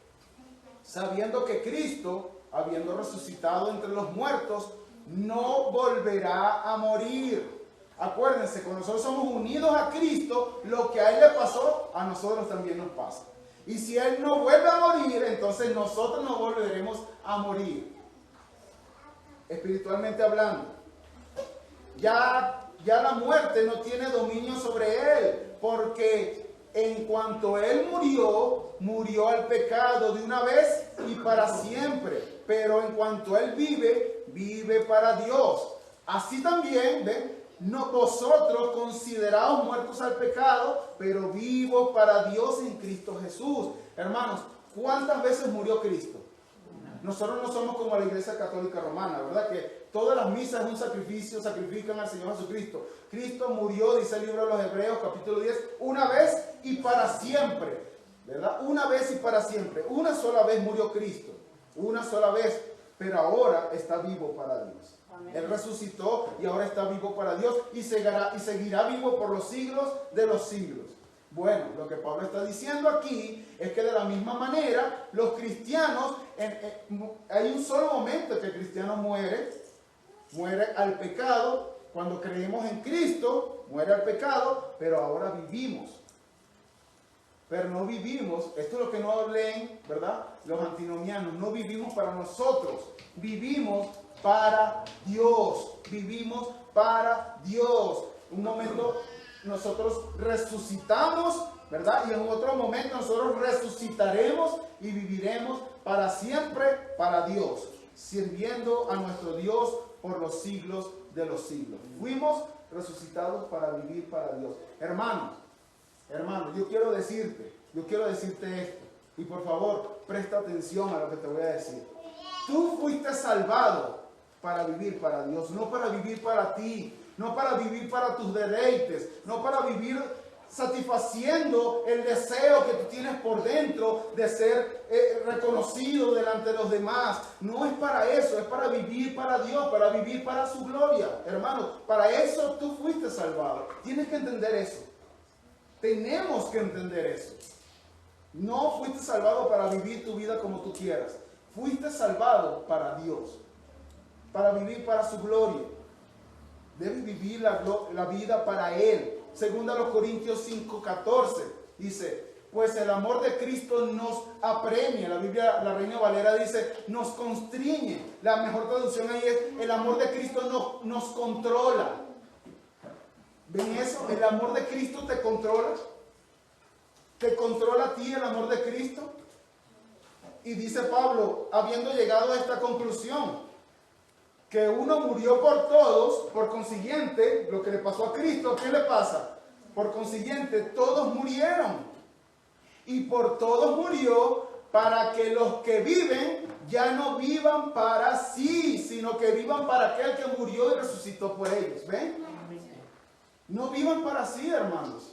Sabiendo que Cristo, habiendo resucitado entre los muertos, no volverá a morir. Acuérdense, cuando nosotros somos unidos a Cristo, lo que a Él le pasó, a nosotros también nos pasa. Y si Él no vuelve a morir, entonces nosotros no volveremos a morir. Espiritualmente hablando. Ya la muerte no tiene dominio sobre Él, porque en cuanto Él murió al pecado de una vez y para siempre. Pero en cuanto Él vive para Dios. Así también, ¿ven? No, vosotros considerados muertos al pecado, pero vivos para Dios en Cristo Jesús. Hermanos, ¿cuántas veces murió Cristo? Nosotros no somos como la Iglesia Católica Romana, ¿verdad? Que todas las misas es un sacrificio, sacrifican al Señor Jesucristo. Cristo murió, dice el libro de los Hebreos, capítulo 10, una vez y para siempre, ¿verdad? Una vez y para siempre. Una sola vez murió Cristo, una sola vez, pero ahora está vivo para Dios. Él resucitó y ahora está vivo para Dios y seguirá vivo por los siglos de los siglos. Bueno, lo que Pablo está diciendo aquí es que de la misma manera los cristianos, hay un solo momento que el cristiano muere al pecado. Cuando creemos en Cristo, muere al pecado, pero ahora vivimos. Pero no vivimos, esto es lo que no leen, ¿verdad? Los antinomianos, no vivimos para nosotros, vivimos para Dios, vivimos para Dios. Un momento nosotros resucitamos, ¿verdad? Y en otro momento nosotros resucitaremos y viviremos para siempre para Dios, sirviendo a nuestro Dios por los siglos de los siglos. Fuimos resucitados para vivir para Dios. Hermanos, yo quiero decirte esto, y por favor, presta atención a lo que te voy a decir. Tú fuiste salvado para vivir para Dios, no para vivir para ti, no para vivir para tus deleites, no para vivir satisfaciendo el deseo que tú tienes por dentro de ser reconocido delante de los demás. No es para eso, es para vivir para Dios, para vivir para su gloria. Hermano, para eso tú fuiste salvado. Tienes que entender eso. Tenemos que entender eso. No fuiste salvado para vivir tu vida como tú quieras. Fuiste salvado para Dios, para vivir para su gloria. Debes vivir la vida para Él. Segunda a los Corintios 5:14 dice, pues el amor de Cristo nos apremia. La Biblia, la Reina Valera dice, nos constriñe. La mejor traducción ahí es, el amor de Cristo nos controla. ¿Ven eso? El amor de Cristo te controla. ¿Te controla a ti el amor de Cristo? Y dice Pablo, habiendo llegado a esta conclusión, que uno murió por todos, por consiguiente, lo que le pasó a Cristo, ¿qué le pasa? Por consiguiente, todos murieron. Y por todos murió para que los que viven ya no vivan para sí, sino que vivan para aquel que murió y resucitó por ellos. ¿Ven? No vivan para sí, hermanos.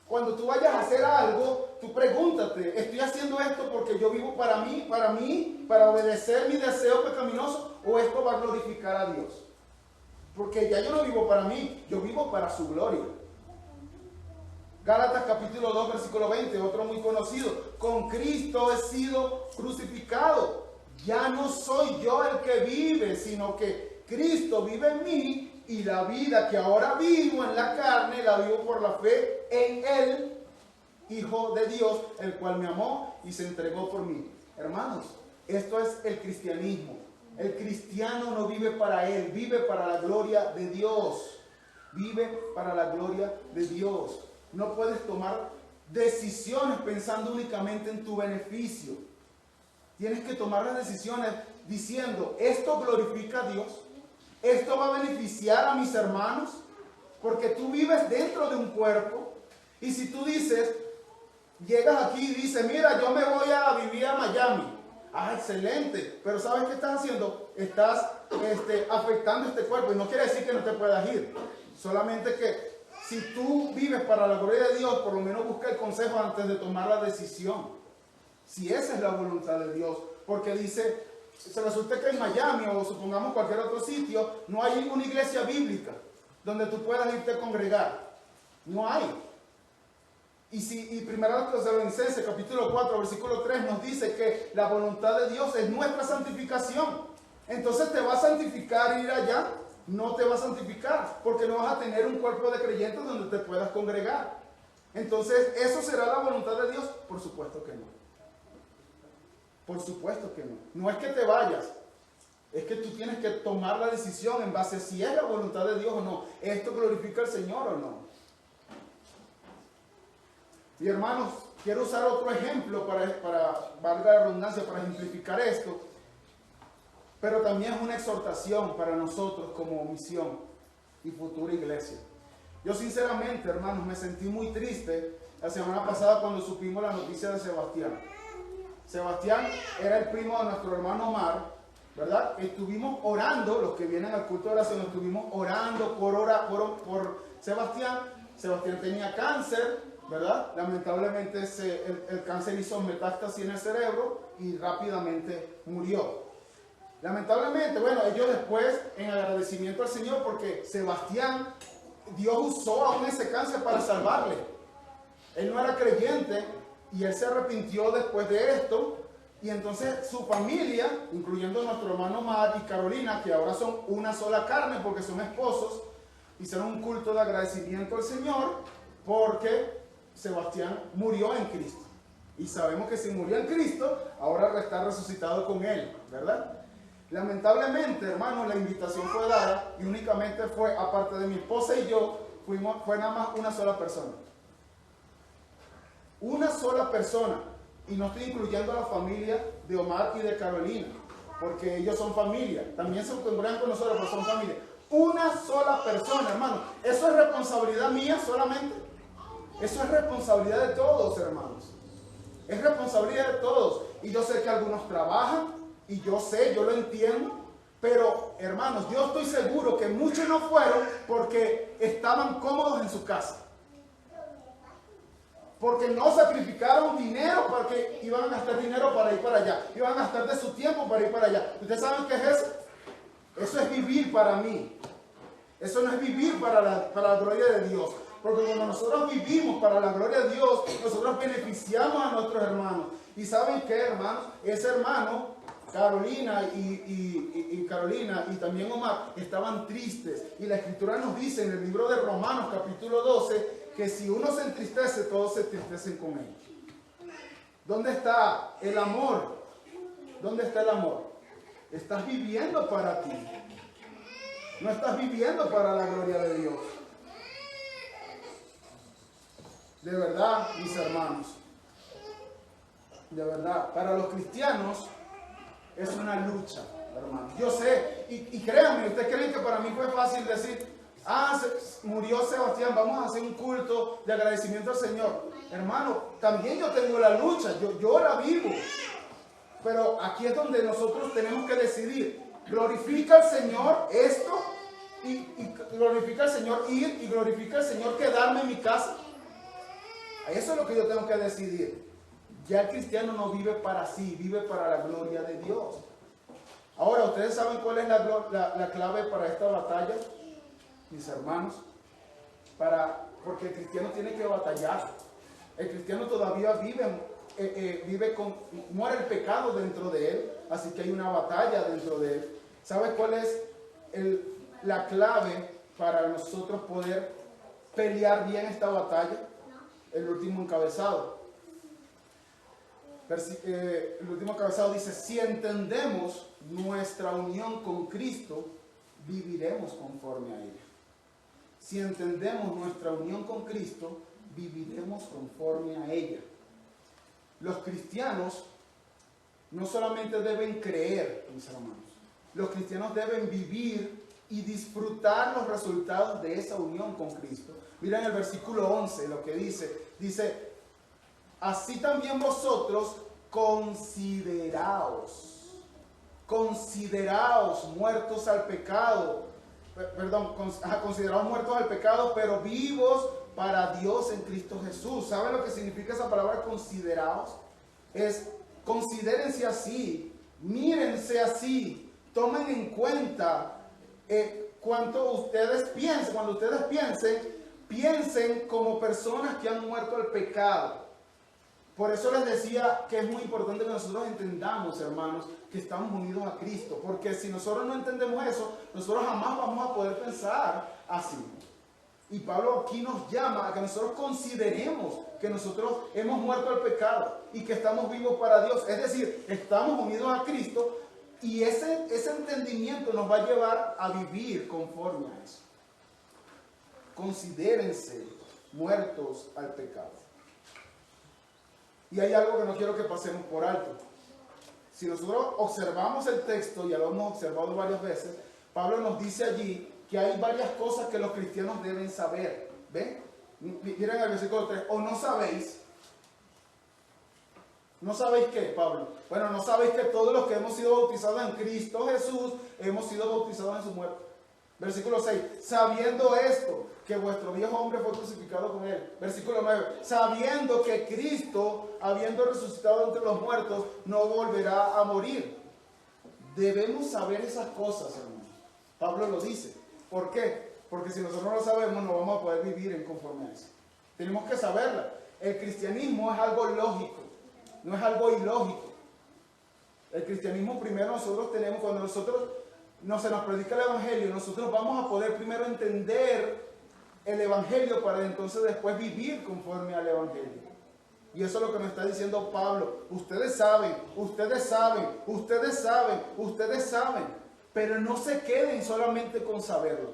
Cuando tú vayas a hacer algo, tú pregúntate, ¿estoy haciendo esto porque yo vivo para mí, para obedecer mi deseo pecaminoso, o esto va a glorificar a Dios? Porque ya yo no vivo para mí, yo vivo para su gloria. Gálatas capítulo 2, versículo 20, otro muy conocido. Con Cristo he sido crucificado. Ya no soy yo el que vive, sino que Cristo vive en mí, y la vida que ahora vivo en la carne, la vivo por la fe en el Hijo de Dios, el cual me amó y se entregó por mí. Hermanos, esto es el cristianismo. El cristiano no vive para él, vive para la gloria de Dios. Vive para la gloria de Dios. No puedes tomar decisiones pensando únicamente en tu beneficio. Tienes que tomar las decisiones diciendo, esto glorifica a Dios, esto va a beneficiar a mis hermanos, porque tú vives dentro de un cuerpo. Y si tú dices, llegas aquí y dices, mira, yo me voy a vivir a Miami. Ah, excelente, pero ¿sabes qué estás haciendo? Estás afectando este cuerpo, y no quiere decir que no te puedas ir. Solamente que si tú vives para la gloria de Dios, por lo menos busca el consejo antes de tomar la decisión. Si esa es la voluntad de Dios. Porque dice, se resulta que en Miami o supongamos cualquier otro sitio, no hay una iglesia bíblica donde tú puedas irte a congregar. No hay. Y 1 Tesalonicenses capítulo 4, versículo 3 nos dice que la voluntad de Dios es nuestra santificación. Entonces, ¿te va a santificar ir allá? No te va a santificar, porque no vas a tener un cuerpo de creyentes donde te puedas congregar. Entonces, ¿eso será la voluntad de Dios? Por supuesto que no. Por supuesto que no. No es que te vayas, es que tú tienes que tomar la decisión en base a si es la voluntad de Dios o no. ¿Esto glorifica al Señor o no? Y hermanos, quiero usar otro ejemplo para valga la redundancia, para ejemplificar esto. Pero también es una exhortación para nosotros como misión y futura iglesia. Yo sinceramente, hermanos, me sentí muy triste la semana pasada cuando supimos la noticia de Sebastián. Sebastián era el primo de nuestro hermano Omar, ¿verdad? Estuvimos orando, los que vienen al culto de oración, estuvimos orando por Sebastián. Sebastián tenía cáncer, ¿verdad? Lamentablemente el cáncer hizo metástasis en el cerebro y rápidamente murió. Lamentablemente, bueno, ellos después, en agradecimiento al Señor, porque Sebastián, Dios usó aún ese cáncer para salvarle. Él no era creyente y él se arrepintió después de esto. Y entonces su familia, incluyendo nuestro hermano Mar y Carolina, que ahora son una sola carne porque son esposos, hicieron un culto de agradecimiento al Señor porque Sebastián murió en Cristo. Y sabemos que si murió en Cristo, ahora está resucitado con Él, ¿verdad? Lamentablemente, hermanos, la invitación fue dada y únicamente fue, aparte de mi esposa y yo, fue nada más una sola persona. Una sola persona. Y no estoy incluyendo a la familia de Omar y de Carolina, porque ellos son familia. También se congregan con nosotros, pero son familia. Una sola persona, hermano. ¿Eso es responsabilidad mía solamente? Eso es responsabilidad de todos, hermanos. Es responsabilidad de todos. Y yo sé que algunos trabajan, y yo lo entiendo, pero hermanos, yo estoy seguro que muchos no fueron porque estaban cómodos en su casa. Porque no sacrificaron dinero porque iban a gastar dinero para ir para allá. Iban a gastar de su tiempo para ir para allá. ¿Ustedes saben qué es eso? Eso es vivir para mí. Eso no es vivir para la gloria de Dios. Porque cuando nosotros vivimos para la gloria de Dios, nosotros beneficiamos a nuestros hermanos. ¿Y saben qué, hermanos? Ese hermano Carolina y Carolina y también Omar estaban tristes. Y la Escritura nos dice en el libro de Romanos capítulo 12 que si uno se entristece, todos se entristecen con él. ¿Dónde está el amor? ¿Dónde está el amor? Estás viviendo para ti. No estás viviendo para la gloria de Dios. De verdad, mis hermanos. De verdad, para los cristianos es una lucha, hermanos. Yo sé, y créanme, ustedes creen que para mí fue fácil decir, murió Sebastián, vamos a hacer un culto de agradecimiento al Señor. Hermano, también yo tengo la lucha, yo la vivo. Pero aquí es donde nosotros tenemos que decidir, glorifica al Señor esto, y glorifica al Señor ir, y glorifica al Señor quedarme en mi casa. Eso es lo que yo tengo que decidir. Ya el cristiano no vive para sí, vive para la gloria de Dios. Ahora, ¿ustedes saben cuál es la clave para esta batalla, mis hermanos? Porque el cristiano tiene que batallar. El cristiano todavía muere el pecado dentro de él, así que hay una batalla dentro de él. ¿Sabe cuál es la clave para nosotros poder pelear bien esta batalla? El último encabezado. El último encabezado dice, si entendemos nuestra unión con Cristo, viviremos conforme a ella. Si entendemos nuestra unión con Cristo, viviremos conforme a ella. Los cristianos no solamente deben creer, mis hermanos, los cristianos deben vivir y disfrutar los resultados de esa unión con Cristo. Miren el versículo 11, lo que dice, así también vosotros consideraos muertos al pecado, consideraos muertos al pecado, pero vivos para Dios en Cristo Jesús. ¿Saben lo que significa esa palabra consideraos? Es considérense así, mírense así, tomen en cuenta cuando ustedes piensen como personas que han muerto al pecado. Por eso les decía que es muy importante que nosotros entendamos, hermanos, que estamos unidos a Cristo. Porque si nosotros no entendemos eso, nosotros jamás vamos a poder pensar así. Y Pablo aquí nos llama a que nosotros consideremos que nosotros hemos muerto al pecado y que estamos vivos para Dios. Es decir, estamos unidos a Cristo y ese entendimiento nos va a llevar a vivir conforme a eso. Considérense muertos al pecado. Y hay algo que no quiero que pasemos por alto. Si nosotros observamos el texto, ya lo hemos observado varias veces, Pablo nos dice allí que hay varias cosas que los cristianos deben saber. ¿Ven? Miren el versículo 3. ¿O no sabéis? ¿No sabéis qué, Pablo? Bueno, no sabéis que todos los que hemos sido bautizados en Cristo Jesús, hemos sido bautizados en su muerte. Versículo 6. Sabiendo esto, que vuestro viejo hombre fue crucificado con él. Versículo 9. Sabiendo que Cristo, habiendo resucitado entre los muertos, no volverá a morir. Debemos saber esas cosas, hermanos. Pablo lo dice. ¿Por qué? Porque si nosotros no lo sabemos, no vamos a poder vivir en conforme a eso. Tenemos que saberla. El cristianismo es algo lógico, no es algo ilógico. El cristianismo primero nosotros tenemos, cuando se nos predica el Evangelio, nosotros vamos a poder primero entender el Evangelio para entonces después vivir conforme al Evangelio. Y eso es lo que nos está diciendo Pablo. Ustedes saben, pero no se queden solamente con saberlo.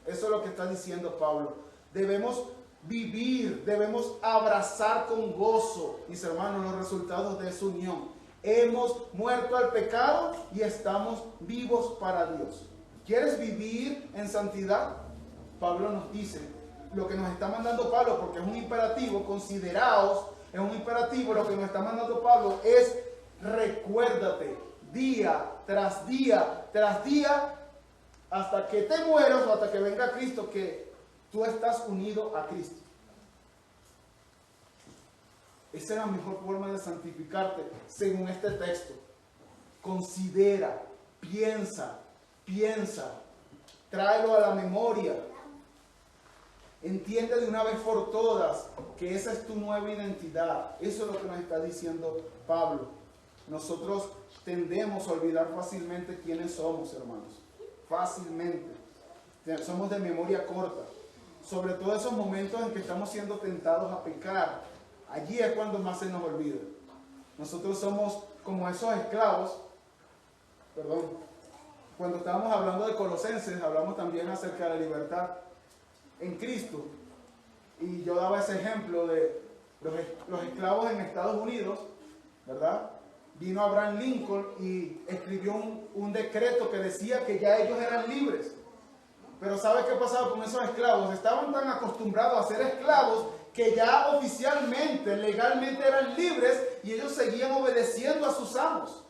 Eso es lo que está diciendo Pablo. Debemos vivir, debemos abrazar con gozo, mis hermanos, los resultados de esa unión. Hemos muerto al pecado y estamos vivos para Dios. ¿Quieres vivir en santidad? Pablo nos dice lo que nos está mandando Pablo, porque es un imperativo. Consideraos, es un imperativo. Lo que nos está mandando Pablo es: recuérdate día tras día tras día, hasta que te mueras o hasta que venga Cristo, que tú estás unido a Cristo. Esa es la mejor forma de santificarte según este texto. Considera, piensa, tráelo a la memoria. Entiende de una vez por todas que esa es tu nueva identidad. Eso es lo que nos está diciendo Pablo. Nosotros tendemos a olvidar fácilmente quiénes somos, hermanos. Fácilmente. Somos de memoria corta. Sobre todo esos momentos en que estamos siendo tentados a pecar. Allí es cuando más se nos olvida. Nosotros somos como esos esclavos. Perdón. Cuando estábamos hablando de Colosenses, hablamos también acerca de la libertad en Cristo. Y yo daba ese ejemplo de los esclavos en Estados Unidos, ¿verdad? Vino Abraham Lincoln y escribió un decreto que decía que ya ellos eran libres. Pero ¿sabe qué pasaba con esos esclavos? Estaban tan acostumbrados a ser esclavos que ya oficialmente, legalmente eran libres y ellos seguían obedeciendo a sus amos.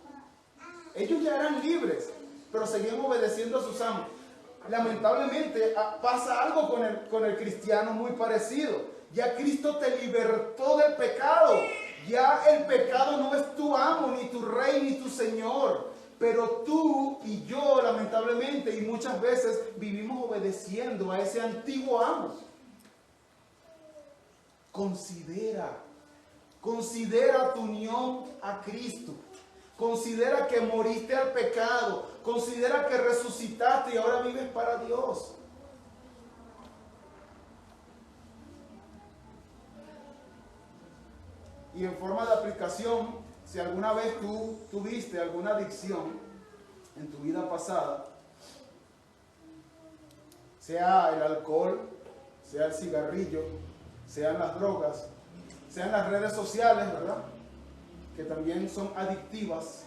Ellos ya eran libres, pero seguían obedeciendo a sus amos. Lamentablemente pasa algo con el cristiano muy parecido. Ya Cristo te libertó del pecado. Ya el pecado no es tu amo, ni tu rey, ni tu señor. Pero tú y yo, lamentablemente, y muchas veces vivimos obedeciendo a ese antiguo amo. Considera tu unión a Cristo. Considera que moriste al pecado. Considera que resucitaste y ahora vives para Dios. Y en forma de aplicación, si alguna vez tú tuviste alguna adicción en tu vida pasada, sea el alcohol, sea el cigarrillo, sean las drogas, sean las redes sociales, ¿verdad? Que también son adictivas.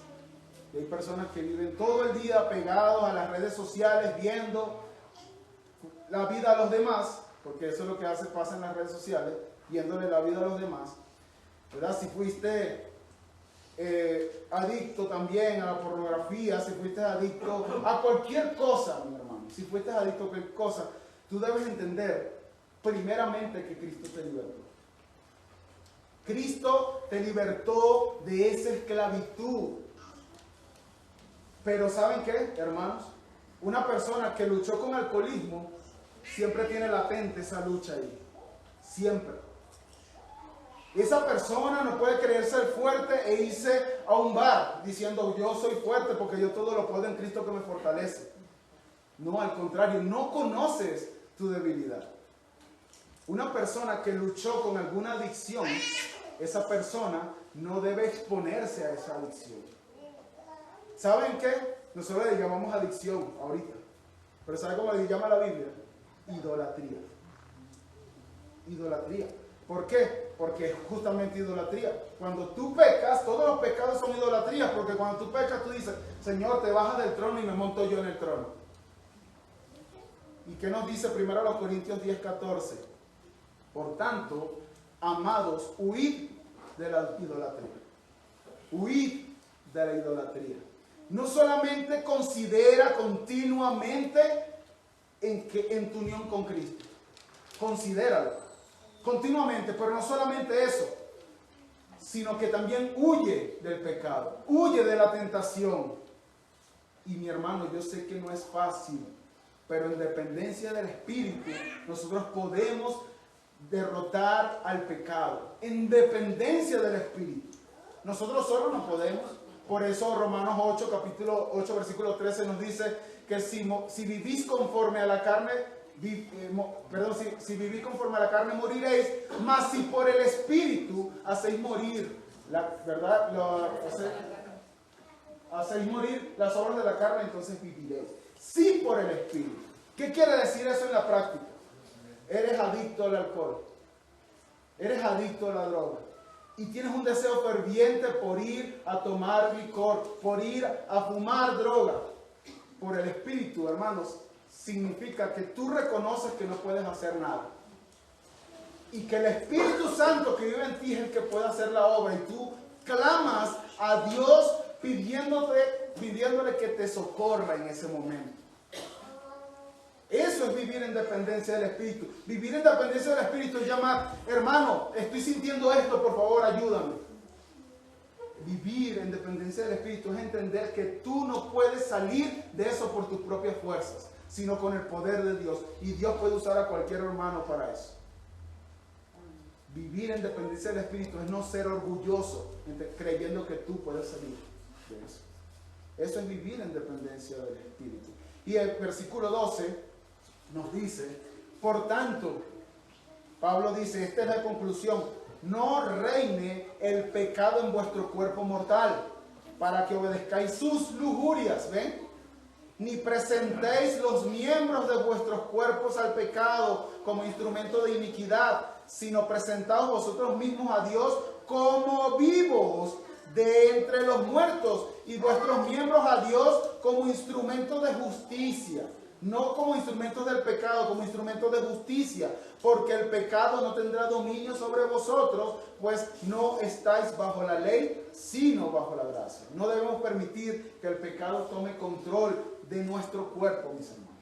Y hay personas que viven todo el día pegados a las redes sociales, viendo la vida a los demás, porque eso es lo que pasa en las redes sociales, viéndole la vida a los demás, ¿verdad? Si fuiste adicto también a la pornografía, si fuiste adicto a cualquier cosa, mi hermano, si fuiste adicto a cualquier cosa, tú debes entender primeramente que Cristo te libertó. Cristo te libertó de esa esclavitud. Pero ¿saben qué, hermanos? Una persona que luchó con alcoholismo siempre tiene latente esa lucha ahí. Siempre. Esa persona no puede creer ser fuerte e irse a un bar diciendo yo soy fuerte porque yo todo lo puedo en Cristo que me fortalece. No, al contrario, no conoces tu debilidad. Una persona que luchó con alguna adicción, esa persona no debe exponerse a esa adicción. ¿Saben qué? Nosotros le llamamos adicción ahorita. Pero ¿saben cómo le llama la Biblia? Idolatría. Idolatría. ¿Por qué? Porque es justamente idolatría. Cuando tú pecas, todos los pecados son idolatrías, porque cuando tú pecas, tú dices, Señor, te bajas del trono y me monto yo en el trono. ¿Y qué nos dice 1 Corintios 10:14? Por tanto, amados, huid de la idolatría. Huid de la idolatría. No solamente considera continuamente en tu unión con Cristo. Considéralo. Continuamente, pero no solamente eso, sino que también huye del pecado, huye de la tentación. Y mi hermano, yo sé que no es fácil, pero en dependencia del Espíritu, nosotros podemos derrotar al pecado, en dependencia del Espíritu. Nosotros solos no podemos. Por eso Romanos 8, capítulo 8, versículo 13 nos dice que si vivís conforme a la carne, si vivís conforme a la carne moriréis, mas si por el Espíritu hacéis morir, ¿verdad? Hacéis morir las obras de la carne, entonces viviréis. Sí, por el Espíritu. ¿Qué quiere decir eso en la práctica? Eres adicto al alcohol, eres adicto a la droga y tienes un deseo ferviente por ir a tomar licor, por ir a fumar droga. Por el Espíritu, hermanos, significa que tú reconoces que no puedes hacer nada y que el Espíritu Santo que vive en ti es el que puede hacer la obra, y tú clamas a Dios pidiéndole que te socorra en ese momento. Eso es vivir en dependencia del Espíritu. Vivir en dependencia del Espíritu es llamar, hermano, estoy sintiendo esto, por favor, ayúdame. Vivir en dependencia del Espíritu es entender que tú no puedes salir de eso por tus propias fuerzas, sino con el poder de Dios. Y Dios puede usar a cualquier hermano para eso. Vivir en dependencia del Espíritu es no ser orgulloso, creyendo que tú puedes salir de eso. Eso es vivir en dependencia del Espíritu. Y el versículo 12 nos dice, por tanto, Pablo dice, esta es la conclusión, no reine el pecado en vuestro cuerpo mortal, para que obedezcáis sus lujurias, ¿ven? Ni presentéis los miembros de vuestros cuerpos al pecado como instrumento de iniquidad, sino presentaos vosotros mismos a Dios como vivos de entre los muertos y vuestros miembros a Dios como instrumentos de justicia. No como instrumentos del pecado, como instrumentos de justicia, porque el pecado no tendrá dominio sobre vosotros, pues no estáis bajo la ley, sino bajo la gracia. No debemos permitir que el pecado tome control de nuestro cuerpo, mis hermanos.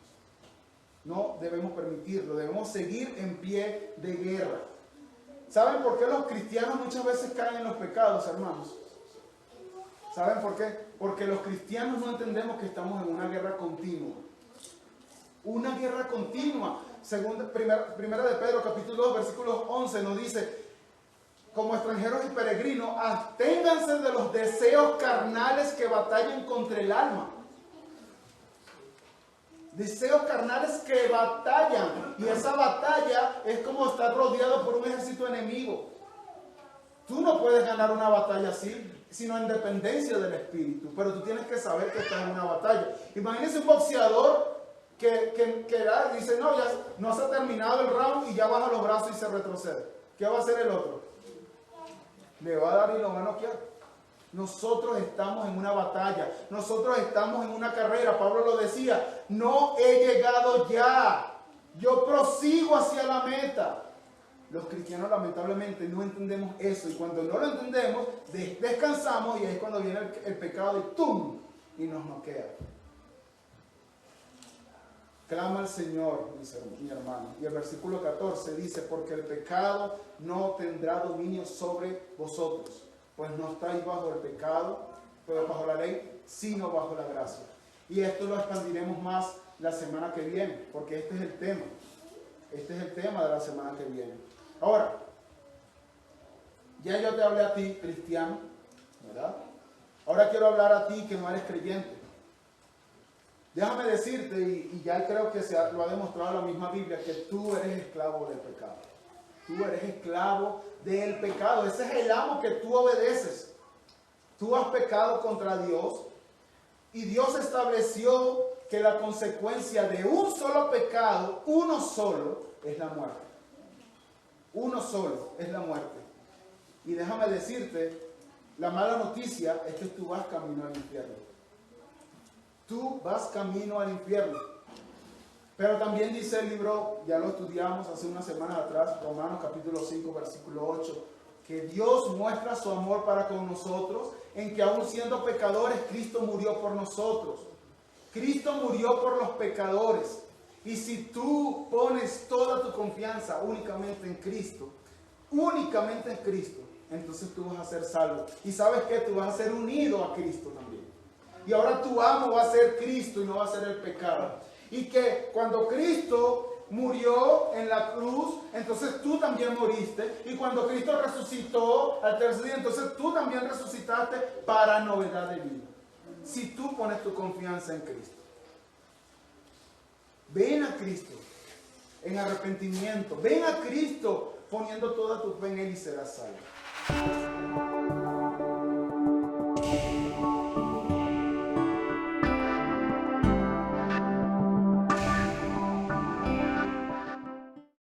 No debemos permitirlo, debemos seguir en pie de guerra. ¿Saben por qué los cristianos muchas veces caen en los pecados, hermanos? ¿Saben por qué? Porque los cristianos no entendemos que estamos en una guerra continua. Una guerra continua. Primera de Pedro, capítulo 2, versículo 11, nos dice, como extranjeros y peregrinos, absténganse de los deseos carnales que batallan contra el alma. Deseos carnales que batallan. Y esa batalla es como estar rodeado por un ejército enemigo. Tú no puedes ganar una batalla así, sino en dependencia del Espíritu. Pero tú tienes que saber que estás en una batalla. Imagínense un boxeador que dice, no, ya no se ha terminado el round y ya baja los brazos y se retrocede. ¿Qué va a hacer el otro? Le va a dar y lo va a noquear. Nosotros estamos en una batalla, nosotros estamos en una carrera. Pablo lo decía, no he llegado ya, yo prosigo hacia la meta. Los cristianos lamentablemente no entendemos eso, y cuando no lo entendemos, descansamos, y ahí es cuando viene el pecado y ¡tum! Y nos noquea. Clama al Señor, mi hermano. Y el versículo 14 dice, porque el pecado no tendrá dominio sobre vosotros, pues no estáis bajo el pecado, pero bajo la ley, sino bajo la gracia. Y esto lo expandiremos más la semana que viene, porque este es el tema. Este es el tema de la semana que viene. Ahora, ya yo te hablé a ti, cristiano, ¿verdad? Ahora quiero hablar a ti que no eres creyente. Déjame decirte, y ya creo que lo ha demostrado la misma Biblia, que tú eres esclavo del pecado. Tú eres esclavo del pecado. Ese es el amo que tú obedeces. Tú has pecado contra Dios, y Dios estableció que la consecuencia de un solo pecado, uno solo, es la muerte. Uno solo es la muerte. Y déjame decirte, la mala noticia es que tú vas camino al infierno. Tú vas camino al infierno. Pero también dice el libro, ya lo estudiamos hace unas semanas atrás, Romanos capítulo 5, versículo 8, que Dios muestra su amor para con nosotros, en que aun siendo pecadores, Cristo murió por nosotros. Cristo murió por los pecadores. Y si tú pones toda tu confianza únicamente en Cristo, entonces tú vas a ser salvo. Y ¿sabes qué? Tú vas a ser unido a Cristo también. Y ahora tu amo va a ser Cristo y no va a ser el pecado. Y que cuando Cristo murió en la cruz, entonces tú también moriste. Y cuando Cristo resucitó al tercer día, entonces tú también resucitaste para novedad de vida. Si tú pones tu confianza en Cristo. Ven a Cristo en arrepentimiento. Ven a Cristo poniendo toda tu fe en Él y serás salvo.